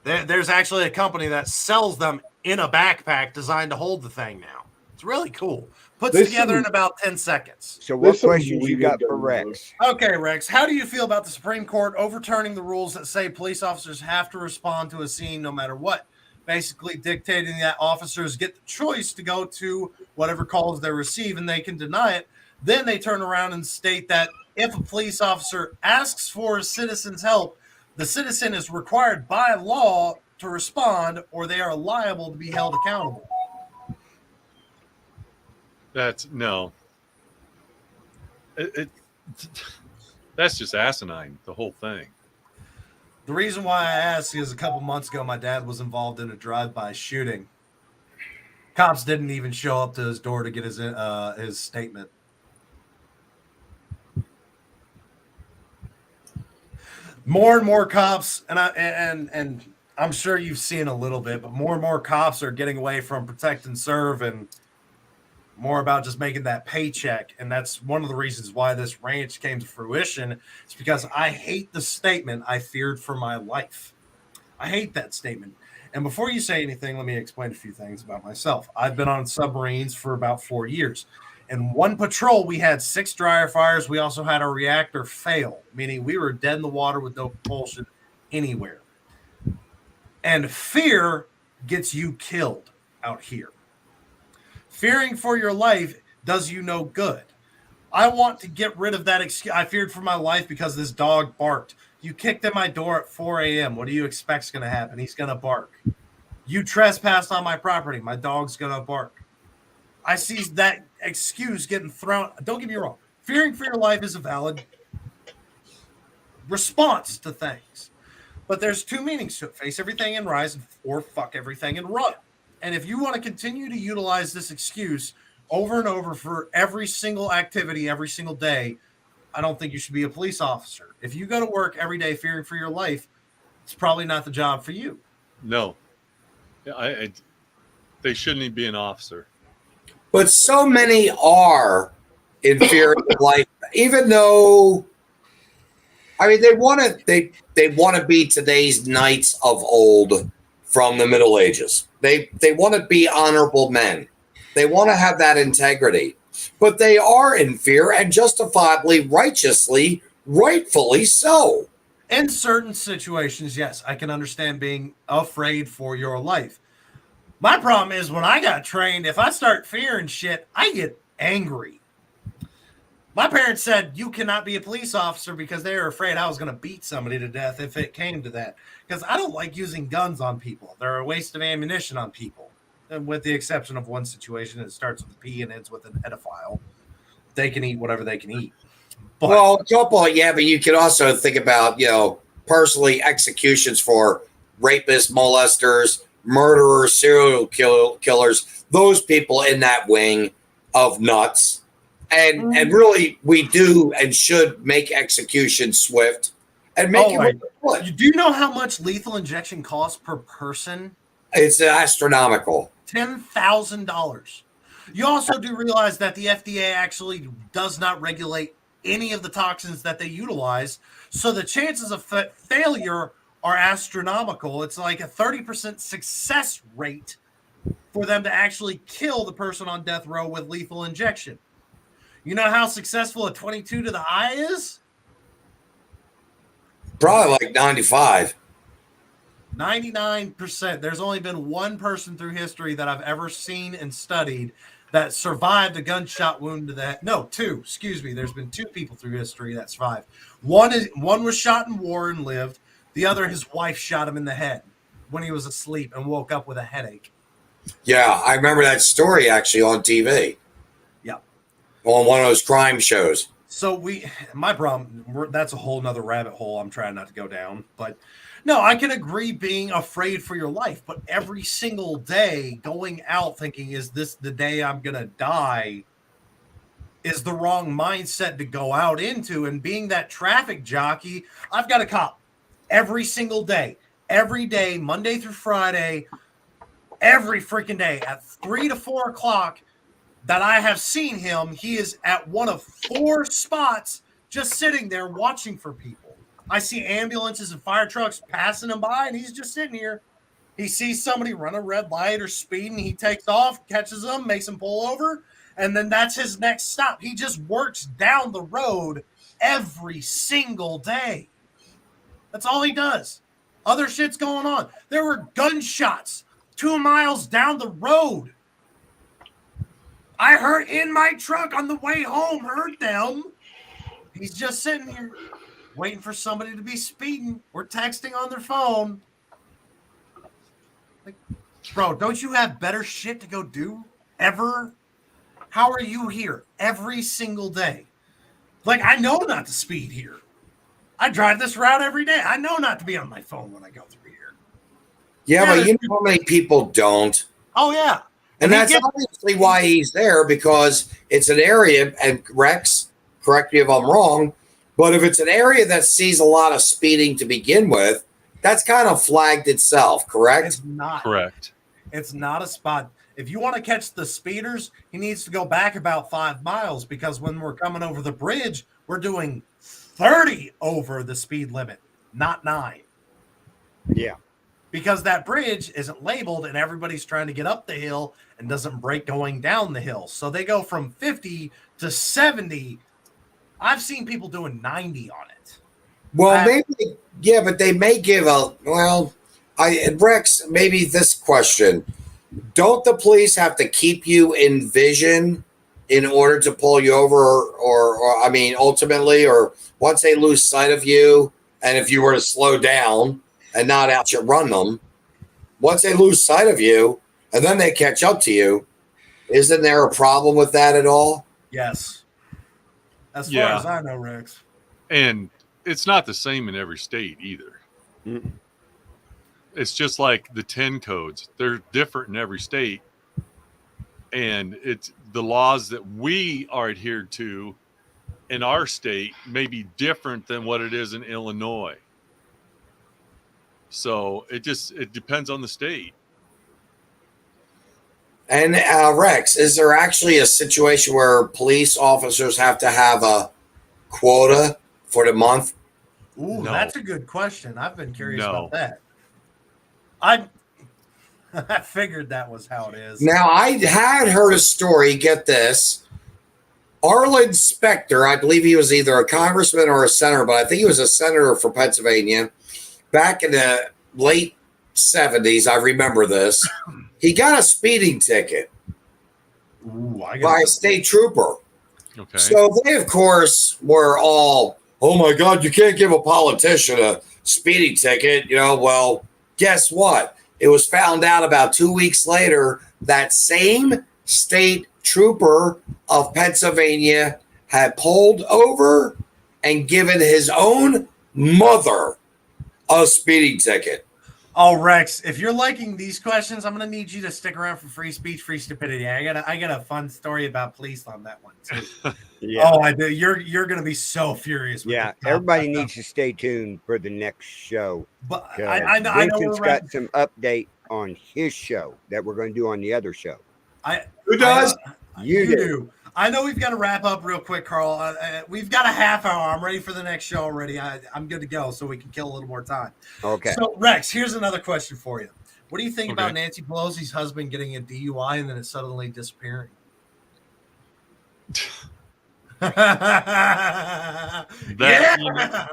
There's actually a company that sells them in a backpack designed to hold the thing now. It's really cool. Puts together in about 10 seconds. So what questions you got for Rex? Okay, Rex, how do you feel about the Supreme Court overturning the rules that say police officers have to respond to a scene no matter what? Basically dictating that officers get the choice to go to whatever calls they receive and they can deny it. Then they turn around and state that if a police officer asks for a citizen's help, the citizen is required by law to respond or they are liable to be held accountable. That's no. That's just asinine, the whole thing. The reason why I asked is a couple months ago, my dad was involved in a drive-by shooting. Cops didn't even show up to his door to get his statement. More and more cops, and I'm sure you've seen a little bit, but more and more cops are getting away from protect and serve and more about just making that paycheck. And that's one of the reasons why this ranch came to fruition. It's because I hate the statement, "I feared for my life." I hate that statement. And before you say anything, let me explain a few things about myself. I've been on submarines for about 4 years. In one patrol, we had 6 dryer fires. We also had a reactor fail, meaning we were dead in the water with no propulsion anywhere. And fear gets you killed out here. Fearing for your life does you no good. I want to get rid of that excuse. I feared for my life because this dog barked. You kicked in my door at 4 a.m. What do you expect is going to happen? He's going to bark. You trespassed on my property. My dog's going to bark. I see that excuse getting thrown. Don't get me wrong. Fearing for your life is a valid response to things. But there's 2 meanings to it. Face everything and rise, or fuck everything and run. And if you want to continue to utilize this excuse over and over for every single activity, every single day, I don't think you should be a police officer. If you go to work every day fearing for your life, it's probably not the job for you. No. They shouldn't even be an officer. But so many are in fear of life, even though, I mean, they want to be today's knights of old from the Middle Ages. They want to be honorable men. They want to have that integrity, but they are in fear, and justifiably, righteously, rightfully so. In certain situations, yes, I can understand being afraid for your life. My problem is when I got trained, if I start fearing shit, I get angry. My parents said you cannot be a police officer because they were afraid I was going to beat somebody to death if it came to that. Because I don't like using guns on people. They're a waste of ammunition on people. And with the exception of one situation, it starts with a P and ends with an pedophile. They can eat whatever they can eat. But, Well, yeah, but you can also think about, personally executions for rapists, molesters, murderers, serial killers, those people in that wing of nuts. And really, we do and should make execution swift and make it what? Do you know how much lethal injection costs per person? It's astronomical. $10,000. You also do realize that the FDA actually does not regulate any of the toxins that they utilize. So the chances of failure are astronomical. It's like a 30% success rate for them to actually kill the person on death row with lethal injection. You know how successful a 22 to the eye is? Probably like 95. 99%. There's only been one person through history that I've ever seen and studied that survived a gunshot wound to the head. No, 2. Excuse me. There's been 2 people through history that survived. One was shot in war and lived. The other, his wife shot him in the head when he was asleep and woke up with a headache. Yeah, I remember that story actually on TV. Yeah. On one of those crime shows. So my problem, that's a whole nother rabbit hole I'm trying not to go down. But no, I can agree being afraid for your life. But every single day going out thinking, is this the day I'm going to die, is the wrong mindset to go out into. And being that traffic jockey, I've got a cop every single day, Monday through Friday, every freaking day at 3 to 4 o'clock that I have seen him. He is at one of 4 spots just sitting there watching for people. I see ambulances and fire trucks passing him by, and he's just sitting here. He sees somebody run a red light or speeding. He takes off, catches them, makes them pull over, and then that's his next stop. He just works down the road every single day. That's all he does. Other shit's going on. There were gunshots 2 miles down the road. I heard in my truck on the way home, heard them. He's just sitting here waiting for somebody to be speeding or texting on their phone. Like, bro, don't you have better shit to go do ever? How are you here every single day? Like, I know not to speed here. I drive this route every day. I know not to be on my phone when I go through here. Yeah, but you know how many people don't? Oh, yeah. And that's obviously why he's there, because it's an area, and Rex, correct me if I'm wrong, but if it's an area that sees a lot of speeding to begin with, that's kind of flagged itself, correct? It's not. Correct. It's not a spot. If you want to catch the speeders, he needs to go back about 5 miles, because when we're coming over the bridge, we're doing 30 over the speed limit, not 9. Yeah. Because that bridge isn't labeled and everybody's trying to get up the hill and doesn't break going down the hill. So they go from 50 to 70. I've seen people doing 90 on it. Well, maybe, yeah, but they may give Rex, maybe this question. Don't the police have to keep you in vision in order to pull you over, or I mean, ultimately, or once they lose sight of you, and if you were to slow down and not outrun them, once they lose sight of you and then they catch up to you, isn't there a problem with that at all? Yes. As far as I know, Rex. And it's not the same in every state either. Mm-mm. It's just like the 10 codes. They're different in every state. And it's the laws that we are adhered to in our state may be different than what it is in Illinois. So it depends on the state. And Rex, is there actually a situation where police officers have to have a quota for the month? Ooh, No. That's a good question. I've been curious No. about that. I figured that was how it is. Now, I had heard a story, get this. Arlen Specter, I believe he was either a congressman or a senator, but I think he was a senator for Pennsylvania. Back in the late 70s, I remember this. He got a speeding ticket by a state trooper. Okay. So they, of course, were all, oh my God, you can't give a politician a speeding ticket. Well, guess what? It was found out about 2 weeks later that same state trooper of Pennsylvania had pulled over and given his own mother a speeding ticket. Oh, Rex, if you're liking these questions, I'm going to need you to stick around for free speech, free stupidity. I got a fun story about police on that one too. Yeah. Oh, I do. You're going to be so furious. With Yeah. this Everybody needs to stay tuned for the next show. But I know Vincent's we're got some update on his show that we're going to do on the other show. Who does? You do. I know we've got to wrap up real quick, Carl. We've got a half hour. I'm ready for the next show already. I'm good to go, so we can kill a little more time. Okay. So, Rex, here's another question for you. What do you think Okay. about Nancy Pelosi's husband getting a DUI and then it suddenly disappearing? Yeah!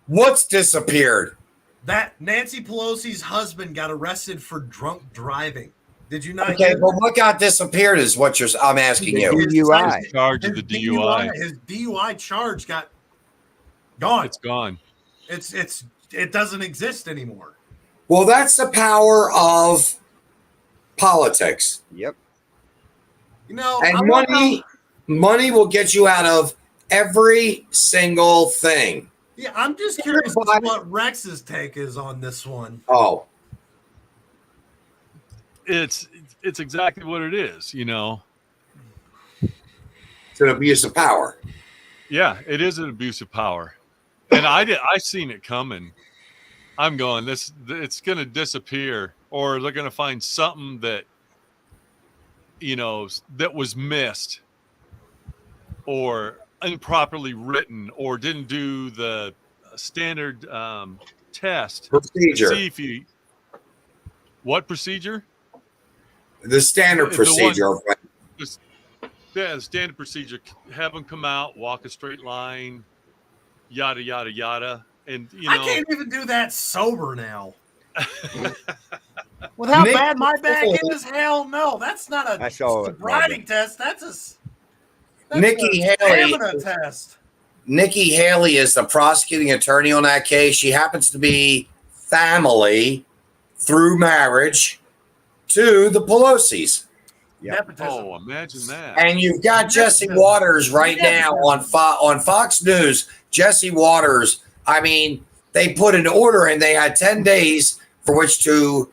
What's disappeared? That Nancy Pelosi's husband got arrested for drunk driving. Did you not? Okay, hear but that? what got disappeared is what I'm asking you. DUI. Charge of the DUI. His DUI charge got gone. It's gone. It doesn't exist anymore. Well, that's the power of politics. Yep. You know, And I love money will get you out of every single thing. Yeah, I'm just curious as to what Rex's take is on this one. Oh, It's exactly what it is, It's an abuse of power. Yeah, it is an abuse of power. And I seen it coming. I'm going, it's going to disappear, or they're going to find something that, that was missed or improperly written or didn't do the standard test. Procedure. See if what procedure? The standard procedure. The standard procedure. Have them come out, walk a straight line, yada, yada, yada. And, I can't even do that sober now. With how bad my back is, hell no. That's not a sobriety test. That's Nikki Haley. Test. Nikki Haley is the prosecuting attorney on that case. She happens to be family through marriage to the Pelosi's. Yep. Oh, imagine that. And you've got Jesse Waters right now on Fox News. Jesse Waters, I mean, they put an order in. They had 10 days for which to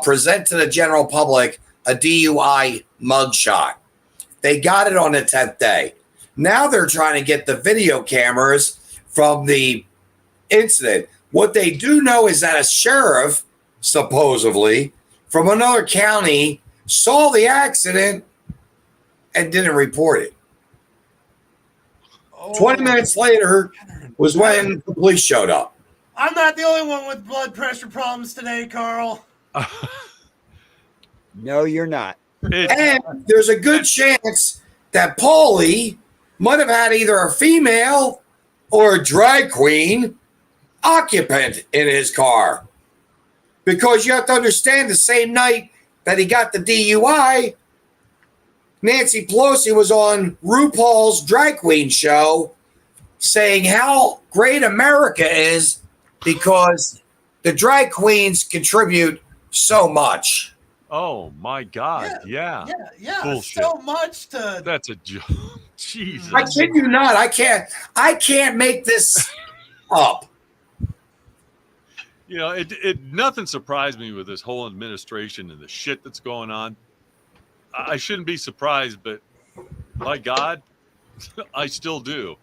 present to the general public a DUI mugshot. They got it on the 10th day. Now they're trying to get the video cameras from the incident. What they do know is that a sheriff, supposedly, from another county saw the accident and didn't report it. 20 minutes later was when the police showed up. I'm not the only one with blood pressure problems today, Carl. No, you're not. And there's a good chance that Paulie might have had either a female or a drag queen occupant in his car. Because you have to understand, the same night that he got the DUI, Nancy Pelosi was on RuPaul's drag queen show saying how great America is because the drag queens contribute so much. Oh my God! Yeah. Bullshit. So much to. That's a joke. Jesus. I kid you not. I can't make this up. Nothing surprised me with this whole administration and the shit that's going on. I shouldn't be surprised, but my God, I still do.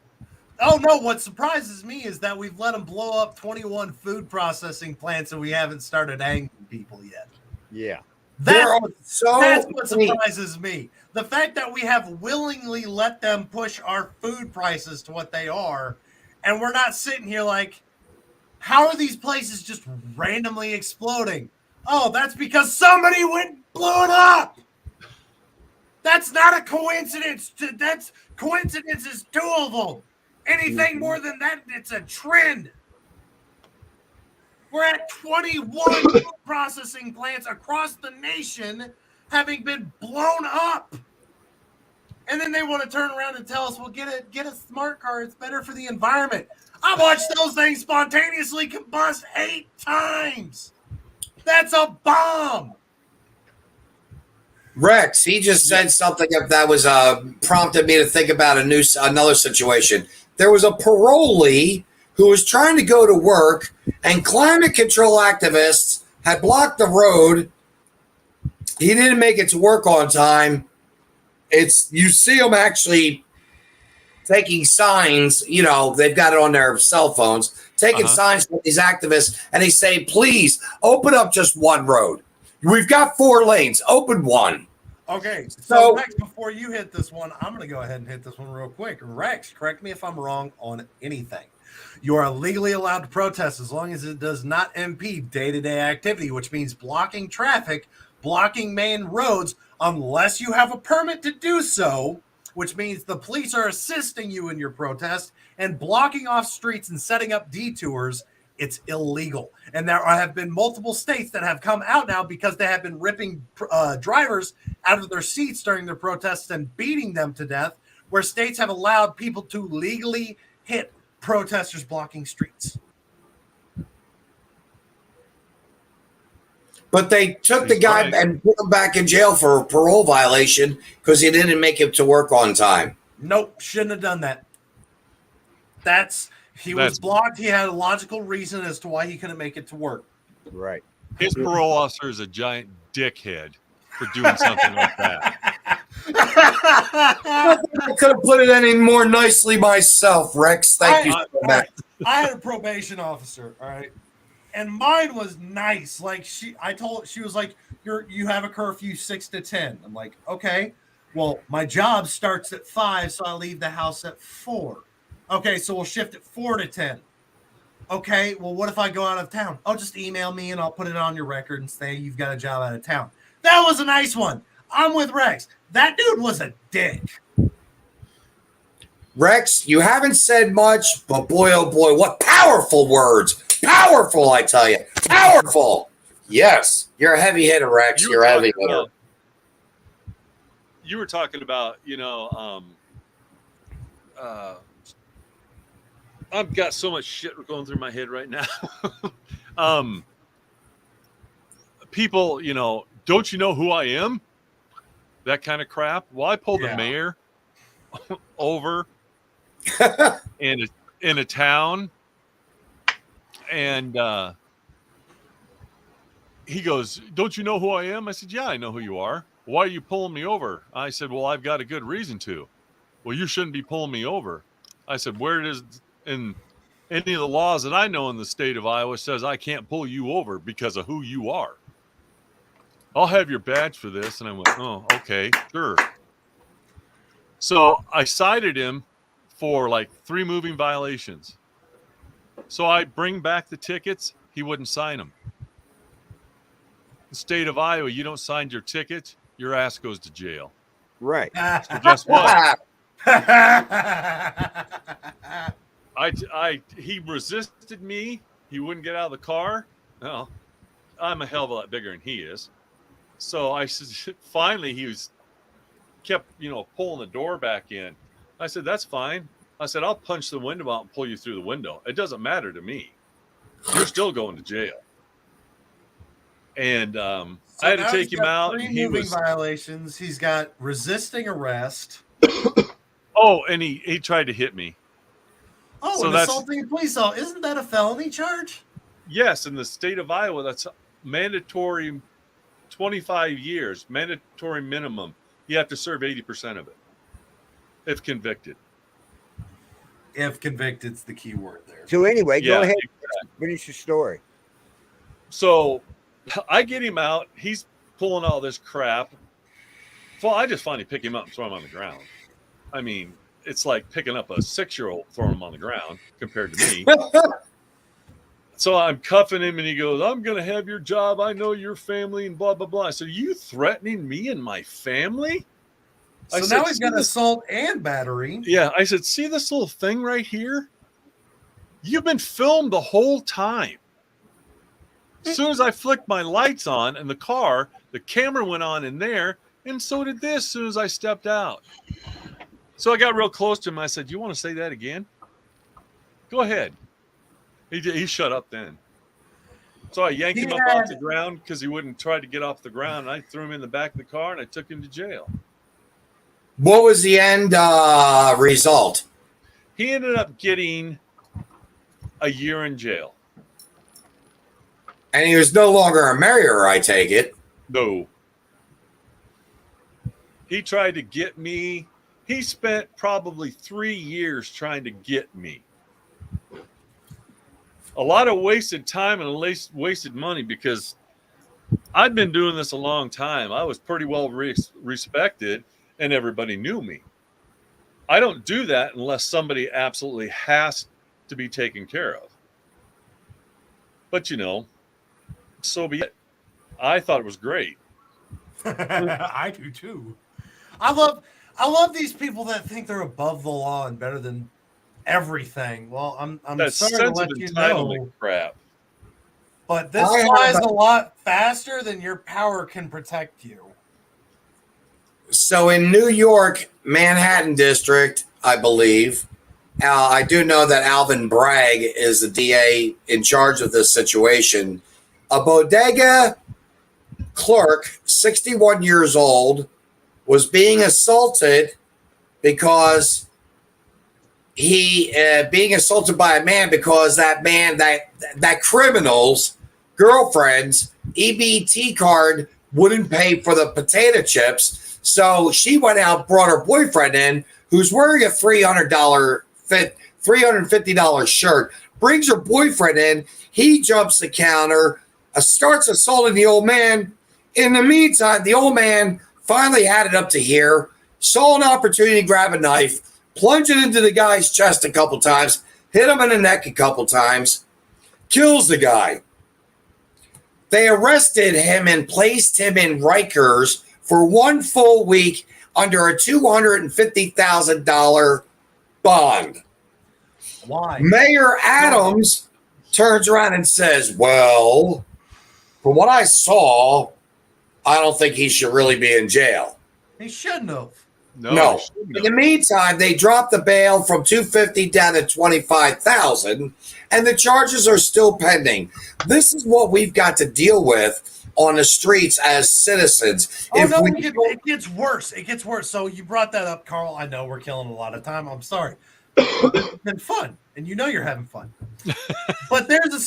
Oh no! What surprises me is that we've let them blow up 21 food processing plants and we haven't started angering people yet. Yeah. That's what surprises me. The fact that we have willingly let them push our food prices to what they are, and we're not sitting here like, how are these places just randomly exploding? Oh, that's because somebody blew it up. That's not a coincidence. That's coincidence is two of them. Anything more than that, it's a trend. We're at 21 food processing plants across the nation having been blown up. And then they want to turn around and tell us, well, get a smart car. It's better for the environment. I watched those things spontaneously combust 8 times. That's a bomb. Rex, he just said something that was prompted me to think about another situation. There was a parolee who was trying to go to work, and climate control activists had blocked the road. He didn't make it to work on time. You see them actually taking signs, they've got it on their cell phones, taking signs from these activists, and they say, please open up just one road. We've got 4 lanes, open one. Okay, so Rex, before you hit this one, I'm going to go ahead and hit this one real quick. Rex, correct me if I'm wrong on anything. You are legally allowed to protest as long as it does not impede day-to-day activity, which means blocking traffic, blocking main roads, unless you have a permit to do so, which means the police are assisting you in your protest, and blocking off streets and setting up detours. It's illegal. And there have been multiple states that have come out now because they have been ripping drivers out of their seats during their protests and beating them to death, where states have allowed people to legally hit protesters blocking streets. But they took the guy and put him back in jail for a parole violation because he didn't make it to work on time. Nope, shouldn't have done that. He was blocked. He had a logical reason as to why he couldn't make it to work. Right. His parole officer is a giant dickhead for doing something like that. could have put it any more nicely myself, Rex. Thank you so much. I had a probation officer, all right, and mine was nice. Like she was like, you have a curfew 6 to 10. I'm like, okay, well, my job starts at 5, so I leave the house at 4. Okay, so we'll shift it 4 to 10. Okay, well, what if I go out of town? Oh, just email me and I'll put it on your record and say you've got a job out of town. That was a nice one. I'm with Rex. That dude was a dick. Rex, you haven't said much, but boy, oh boy, what powerful words. Powerful, I tell you. Powerful. Yes, you're a heavy hitter, Rex. You're a heavy hitter. You were talking about, I've got so much shit going through my head right now. People, don't you know who I am? That kind of crap. Well, I pulled the mayor over in a town, and he goes, "Don't you know who I am?" I said, "Yeah, I know who you are. Why are you pulling me over?" I said, "Well, I've got a good reason to." "Well, you shouldn't be pulling me over." I said, "Where it is in any of the laws that I know in the state of Iowa says I can't pull you over because of who you are. I'll have your badge for this." And I went, "Oh, okay, sure." So I cited him for like 3 moving violations. So I bring back the tickets. He wouldn't sign them. The state of Iowa, you don't sign your ticket, your ass goes to jail. Right. So guess what? He resisted me. He wouldn't get out of the car. No, I'm a hell of a lot bigger than he is. So I said, finally he kept pulling the door back in. I said, "That's fine." I said, "I'll punch the window out and pull you through the window. It doesn't matter to me. You're still going to jail." And I had to take him out. 3 moving violations. He's got resisting arrest. Oh, and he tried to hit me. Oh, so and assaulting a police officer. Isn't that a felony charge? Yes, in the state of Iowa, that's mandatory 25 years, mandatory minimum. You have to serve 80% of it if convicted. If convicted's the key word there. So anyway, go ahead. Finish your story. So I get him out. He's pulling all this crap. Well, I just finally pick him up and throw him on the ground. I mean, it's like picking up a 6-year-old, throwing him on the ground compared to me. So I'm cuffing him, and he goes, "I'm going to have your job. I know your family," and blah, blah, blah. I said, "You threatening me and my family?" So now he's got assault and battery. Yeah. I said, "See this little thing right here? You've been filmed the whole time." As soon as I flicked my lights on in the car, the camera went on in there, and so did this as soon as I stepped out. So I got real close to him. I said, "You want to say that again? Go ahead." He shut up then. So I yanked him up off the ground because he wouldn't try to get off the ground. And I threw him in the back of the car, and I took him to jail. What was the end result? He ended up getting a year in jail. And he was no longer a mayor, I take it. No. He tried to get me. He spent probably 3 years trying to get me. A lot of wasted time and wasted money because I'd been doing this a long time. I was pretty well respected, and everybody knew me. I don't do that unless somebody absolutely has to be taken care of. But so be it. I thought it was great. I do too. I love these people that think they're above the law and better than everything. Well, I'm sorry to let you know, crap. But this flies a lot faster than your power can protect you. So in New York, Manhattan District, I believe, I do know that Alvin Bragg is the DA in charge of this situation. A bodega clerk, 61 years old, was being assaulted because being assaulted by a man because that criminal's girlfriend's EBT card wouldn't pay for the potato chips. So she went out, brought her boyfriend in, who's wearing a $350 shirt, brings her boyfriend in. He jumps the counter, starts assaulting the old man. In the meantime, the old man finally had it up to here, saw an opportunity to grab a knife, plunge it into the guy's chest a couple times, hit him in the neck a couple times, kills the guy. They arrested him and placed him in Rikers for 1 full week under a $250,000 bond. Why? Mayor Adams turns around and says, well, from what I saw, I don't think he should really be in jail. He shouldn't have. No. In the meantime, they dropped the bail from $250 down to $25,000, and the charges are still pending. This is what we've got to deal with on the streets as citizens. Oh, no, it gets worse. It gets worse. So you brought that up, Carl. I know we're killing a lot of time. I'm sorry. It's been fun, and you know you're having fun. But there was a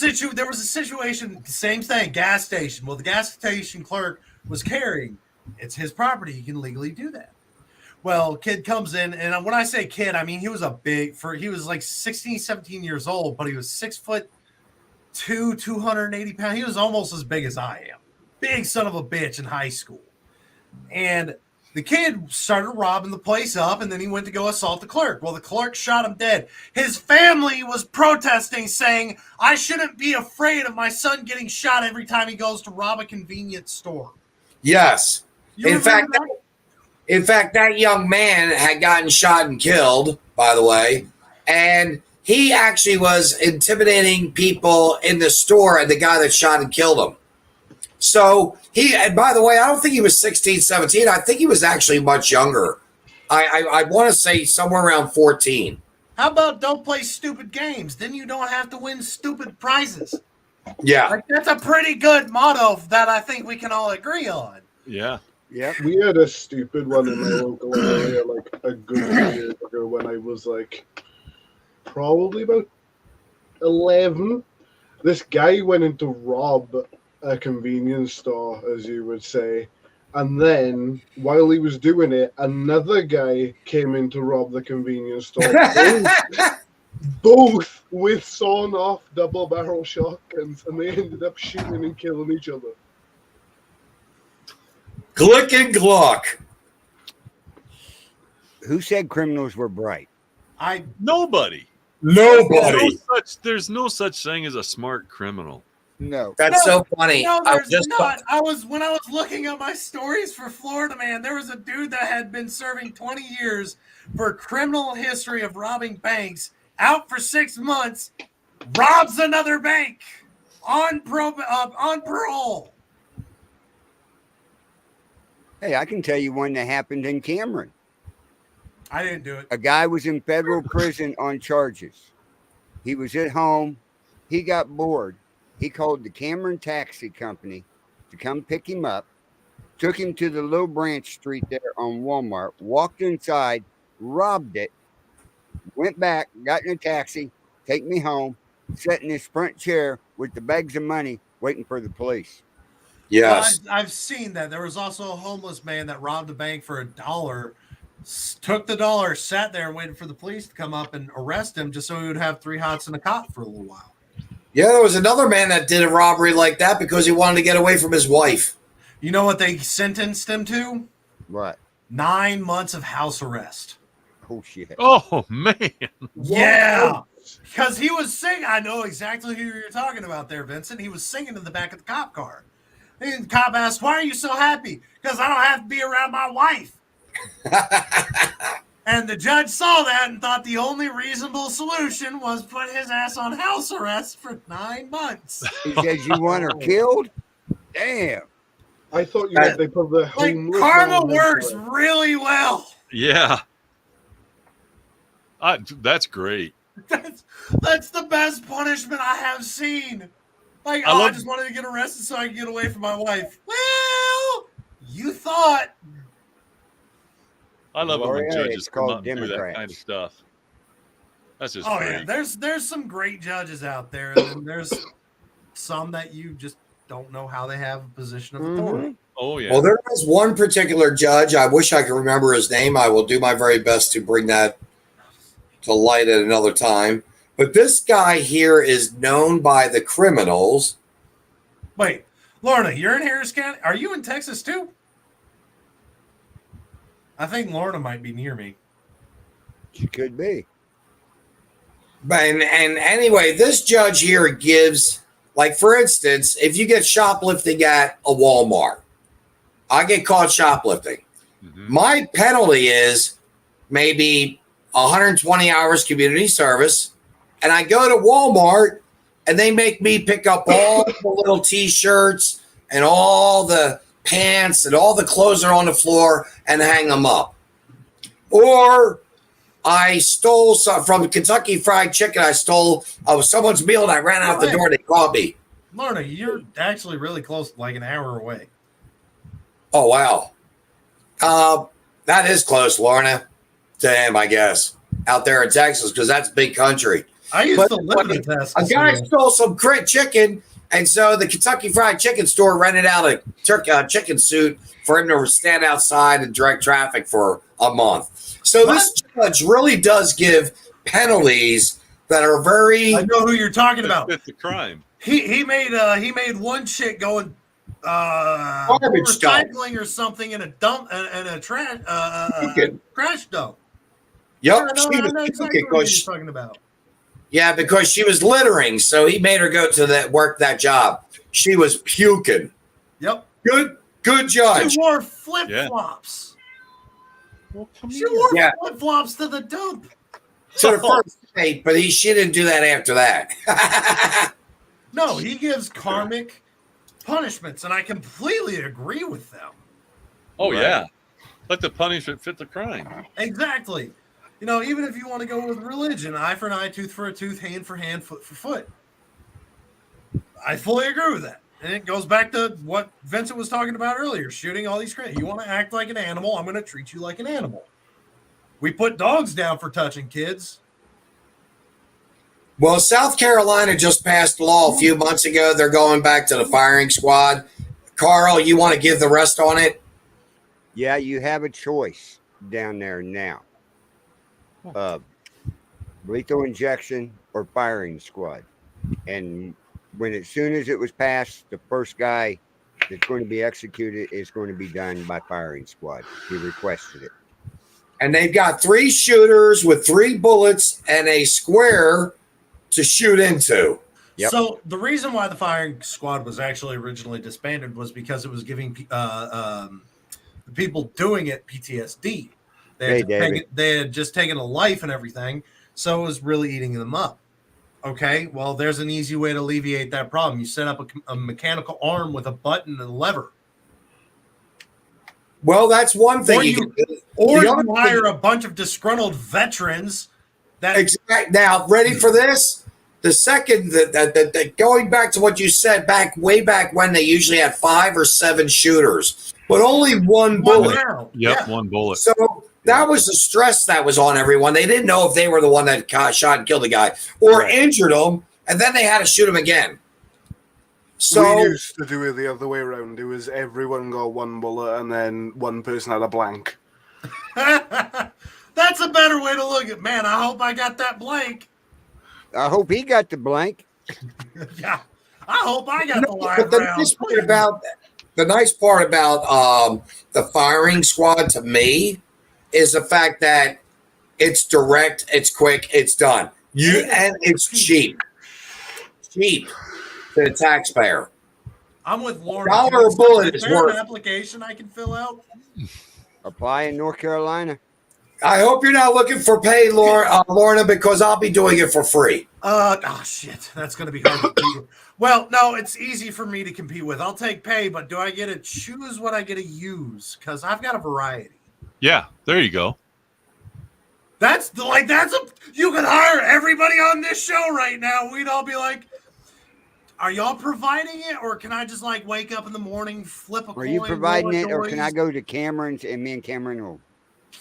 situation, same thing, gas station. Well, the gas station clerk was carrying. It's his property. He can legally do that. Well, kid comes in, and when I say kid, I mean he was he was like 16, 17 years old, but he was 6'2", 280 pounds. He was almost as big as I am. Big son of a bitch in high school. And the kid started robbing the place up, and then he went to go assault the clerk. Well, the clerk shot him dead. His family was protesting, saying, I shouldn't be afraid of my son getting shot every time he goes to rob a convenience store. Yes. In fact, that young man had gotten shot and killed, by the way, and he actually was intimidating people in the store and the guy that shot and killed him. So and by the way, I don't think he was 16, 17. I think he was actually much younger. I want to say somewhere around 14. How about don't play stupid games? Then you don't have to win stupid prizes. Yeah. Like, that's a pretty good motto that I think we can all agree on. Yeah. Yeah. We had a stupid one in my local area like a good few years ago when I was like probably about 11. This guy went in to rob a convenience store, as you would say, and then while he was doing it, another guy came in to rob the convenience store. Both with sawn-off double-barrel shotguns, and they ended up shooting and killing each other. Glick and Gluck. Who said criminals were bright? Nobody. There's no such thing as a smart criminal. No. That's so funny. No, there's not. When I was looking at my stories for Florida, man, there was a dude that had been serving 20 years for criminal history of robbing banks, out for 6 months, robs another bank on parole. Hey, I can tell you one that happened in Cameron. I didn't do it. A guy was in federal prison on charges. He was at home. He got bored. He called the Cameron Taxi Company to come pick him up, took him to the Low Branch Street there on Walmart, walked inside, robbed it, went back, got in a taxi, take me home, sat in his front chair with the bags of money waiting for the police. Yes. Well, I've seen that. There was also a homeless man that robbed a bank for $1, took the dollar, sat there and waited for the police to come up and arrest him just so he would have 3 hots and a cot for a little while. Yeah, there was another man that did a robbery like that because he wanted to get away from his wife. You know what they sentenced him to? What? 9 months of house arrest. Oh, shit. Oh, man. Yeah. Because he was singing. I know exactly who you're talking about there, Vincent. He was singing in the back of the cop car. And the cop asked, why are you so happy? Because I don't have to be around my wife. And the judge saw that and thought the only reasonable solution was put his ass on house arrest for 9 months. He says you want her killed? Damn. I thought you meant they put the Like, homeless karma on works there. really well. Yeah. That's great. That's the best punishment I have seen. Like, I just wanted to get arrested so I could get away from my wife. Well, you thought. I love it when Gloria, judges it's come called up and do that Democrats. kind of stuff. That's just Oh great. yeah, there's some great judges out there, and then there's some that you just don't know how they have a position of authority. Oh yeah. Well, there is one particular judge. I wish I could remember his name. I will do my very best to bring that to light at another time. But this guy here is known by the criminals. Wait, Lorna, you're in Harris County. Are you in Texas too? I think Lorna might be near me. She could be. And anyway, this judge here gives, like, for instance, if you get shoplifting at a Walmart, I get caught shoplifting. Mm-hmm. My penalty is maybe 120 hours community service. And I go to Walmart and they make me pick up all the little t-shirts and all the pants and all the clothes that are on the floor and hang them up. Or I stole some from Kentucky Fried Chicken. I stole someone's meal and I ran out the door. They caught me. Lorna, you're actually really close, like an hour away. Oh, wow. That is close, Lorna, to him, I guess, out there in Texas, because that's big country. I used to live in Texas. A guy stole some crit chicken, and so the Kentucky Fried Chicken store rented out a chicken suit for him to stand outside and direct traffic for a month. So this judge really does give penalties that are very. I know who you're talking about. Fit the crime. He made one chick going Garbage dump. recycling or something in a dump and a trash dump. Yep, I she know was exactly puking what you're talking about. Yeah, because she was littering, so he made her go to work that job. She was puking. Yep. Good judge. She wore flip flops. Well, She wore Yeah. flip flops to the dump. To the first date, but she didn't do that after that. No, he gives karmic punishments, and I completely agree with them. Oh Right. yeah. Let the punishment fit the crime. Exactly. You know, even if you want to go with religion, eye for an eye, tooth for a tooth, hand for hand, foot for foot. I fully agree with that. And it goes back to what Vincent was talking about earlier, shooting all these criminals. You want to act like an animal, I'm going to treat you like an animal. We put dogs down for touching kids. Well, South Carolina just passed a law a few months ago. They're going back to the firing squad. Carl, you want to give the rest on it? Yeah, you have a choice down there now. Lethal injection or firing squad. And as soon as it was passed, the first guy that's going to be executed is going to be done by firing squad. He requested it. And they've got 3 shooters with 3 bullets and a square to shoot into. Yep. So the reason why the firing squad was actually originally disbanded was because it was giving the people doing it PTSD. They had just taken a life and everything, so it was really eating them up. Okay, well, there's an easy way to alleviate that problem. You set up a mechanical arm with a button and a lever. Well, that's one thing. Or you hire a bunch of disgruntled veterans. Now, ready for this? The second that going back to what you said way back when they usually had 5 or 7 shooters, but only one bullet. Round. Yep, Yeah. one bullet. So that was the stress that was on everyone. They didn't know if they were the one that shot and killed the guy or injured him, and then they had to shoot him again. So we used to do it the other way around. It was everyone got 1 bullet and then one person had a blank. That's a better way to look at it. Man, I hope I got that blank. I hope he got the blank. Yeah. I hope I got the live but the round. nice part about the firing squad to me is the fact that it's direct, it's quick, it's done. And it's cheap to the taxpayer. I'm with Lauren. $1 a bullet is Is there worth. an application I can fill out? Apply in North Carolina. I hope you're not looking for pay, Lorna, because I'll be doing it for free. Oh shit, that's gonna be hard to compete with. Well, no, it's easy for me to compete with. I'll take pay, but do I get to choose what I get to use? Because I've got a variety. Yeah, there you go. You could hire everybody on this show right now. We'd all be like, are y'all providing it, or can I just like wake up in the morning, flip a coin? Are you providing roll a it, or can I dice? go to Cameron's and me and Cameron will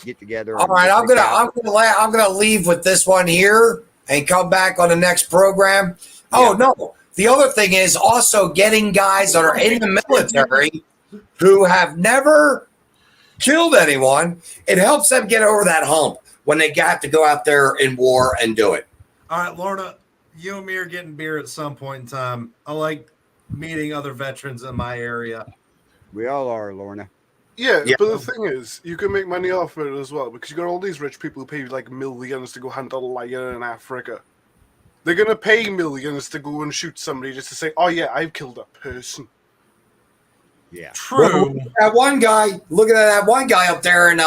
get together? All right, I'm gonna leave with this one here and come back on the next program. Oh no. The other thing is also getting guys that are in the military who have never killed anyone. It helps them get over that hump when they got to go out there in war and do it. All right, Lorna, you and me are getting beer at some point in time. I like meeting other veterans in my area. We all are, Lorna. Yeah, Yeah. but the thing is, you can make money off it as well because you got all these rich people who pay like millions to go hunt a lion in Africa. They're gonna pay millions to go and shoot somebody just to say, "Oh yeah, I've killed a person." Yeah. True. That one guy, looking at that one guy up there in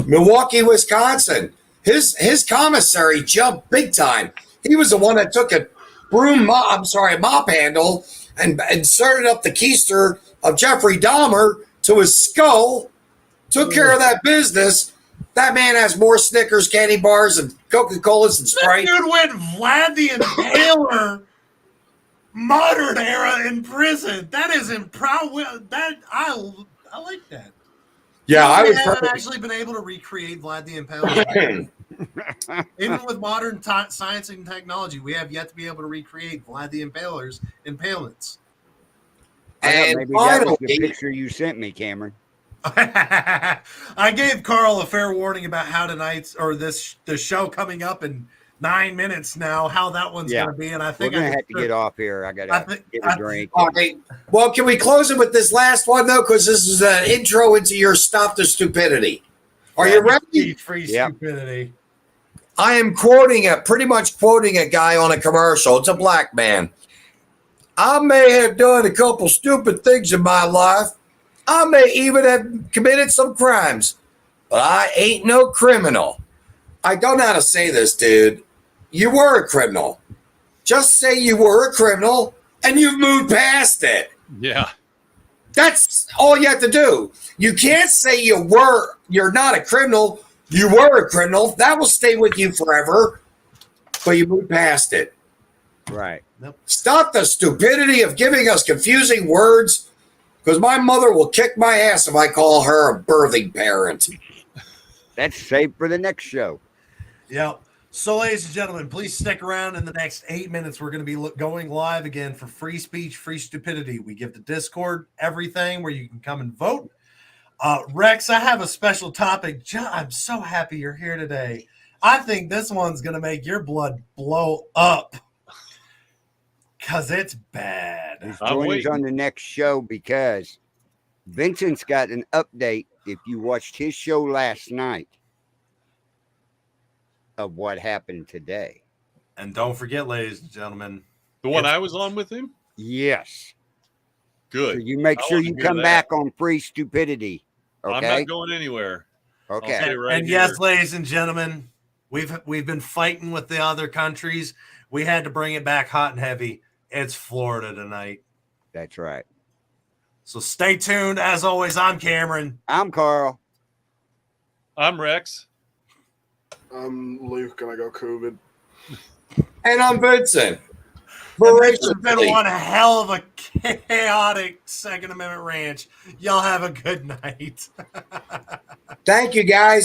Milwaukee, Wisconsin. His commissary jumped big time. He was the one that took a mop handle and inserted up the keister of Jeffrey Dahmer to his skull, took care of that business. That man has more Snickers, candy bars, and Coca-Colas and Sprite. That dude went Vlad the Impaler modern era in prison. That is that I like that. Yeah, I was haven't actually been able to recreate Vlad the Impaler. Even with modern science and technology, we have yet to be able to recreate Vlad the Impaler's impalements. And And maybe that was the finally, picture you sent me, Cameron. I gave Carl a fair warning about how tonight's or the show coming up in 9 minutes now, how that one's Yeah. going to be. And I We're think going to have to get off here. I got to get a drink. all right. Well, can we close it with this last one though? Because this is an intro into your Stop the Stupidity. Are you ready? Free Yep. stupidity. I am pretty much quoting a guy on a commercial. It's a black man. I may have done a couple stupid things in my life. I may even have committed some crimes, but I ain't no criminal. I don't know how to say this, dude. You were a criminal. Just say you were a criminal and you've moved past it. Yeah. That's all you have to do. You can't say you're not a criminal. You were a criminal. That will stay with you forever, but you moved past it. Right. Stop the stupidity of giving us confusing words, because my mother will kick my ass if I call her a birthing parent. That's saved for the next show. Yep. So, ladies and gentlemen, please stick around. In the next 8 minutes, we're going to be going live again for Free Speech, Free Stupidity. We give the Discord everything where you can come and vote. Rex, I have a special topic. I'm so happy you're here today. I think this one's going to make your blood blow up because it's bad. He's I'm joining us waiting. on the next show because Vincent's got an update. If you watched his show last night of what happened today. And don't forget, ladies and gentlemen, The one I was on with him? Yes. Good. So you make I sure wanna you hear come that. back on Free Stupidity. I'm Okay. not going anywhere. Okay. Okay. right and yes, here. ladies and gentlemen, we've been fighting with the other countries. We had to bring it back hot and heavy. It's Florida tonight. That's right. So stay tuned. As always, I'm Cameron. I'm Carl. I'm Rex. Luke and I got COVID. And I'm Vincent. This has been Voraciously. one hell of a chaotic Second Amendment Ranch. Y'all have a good night. Thank you, guys.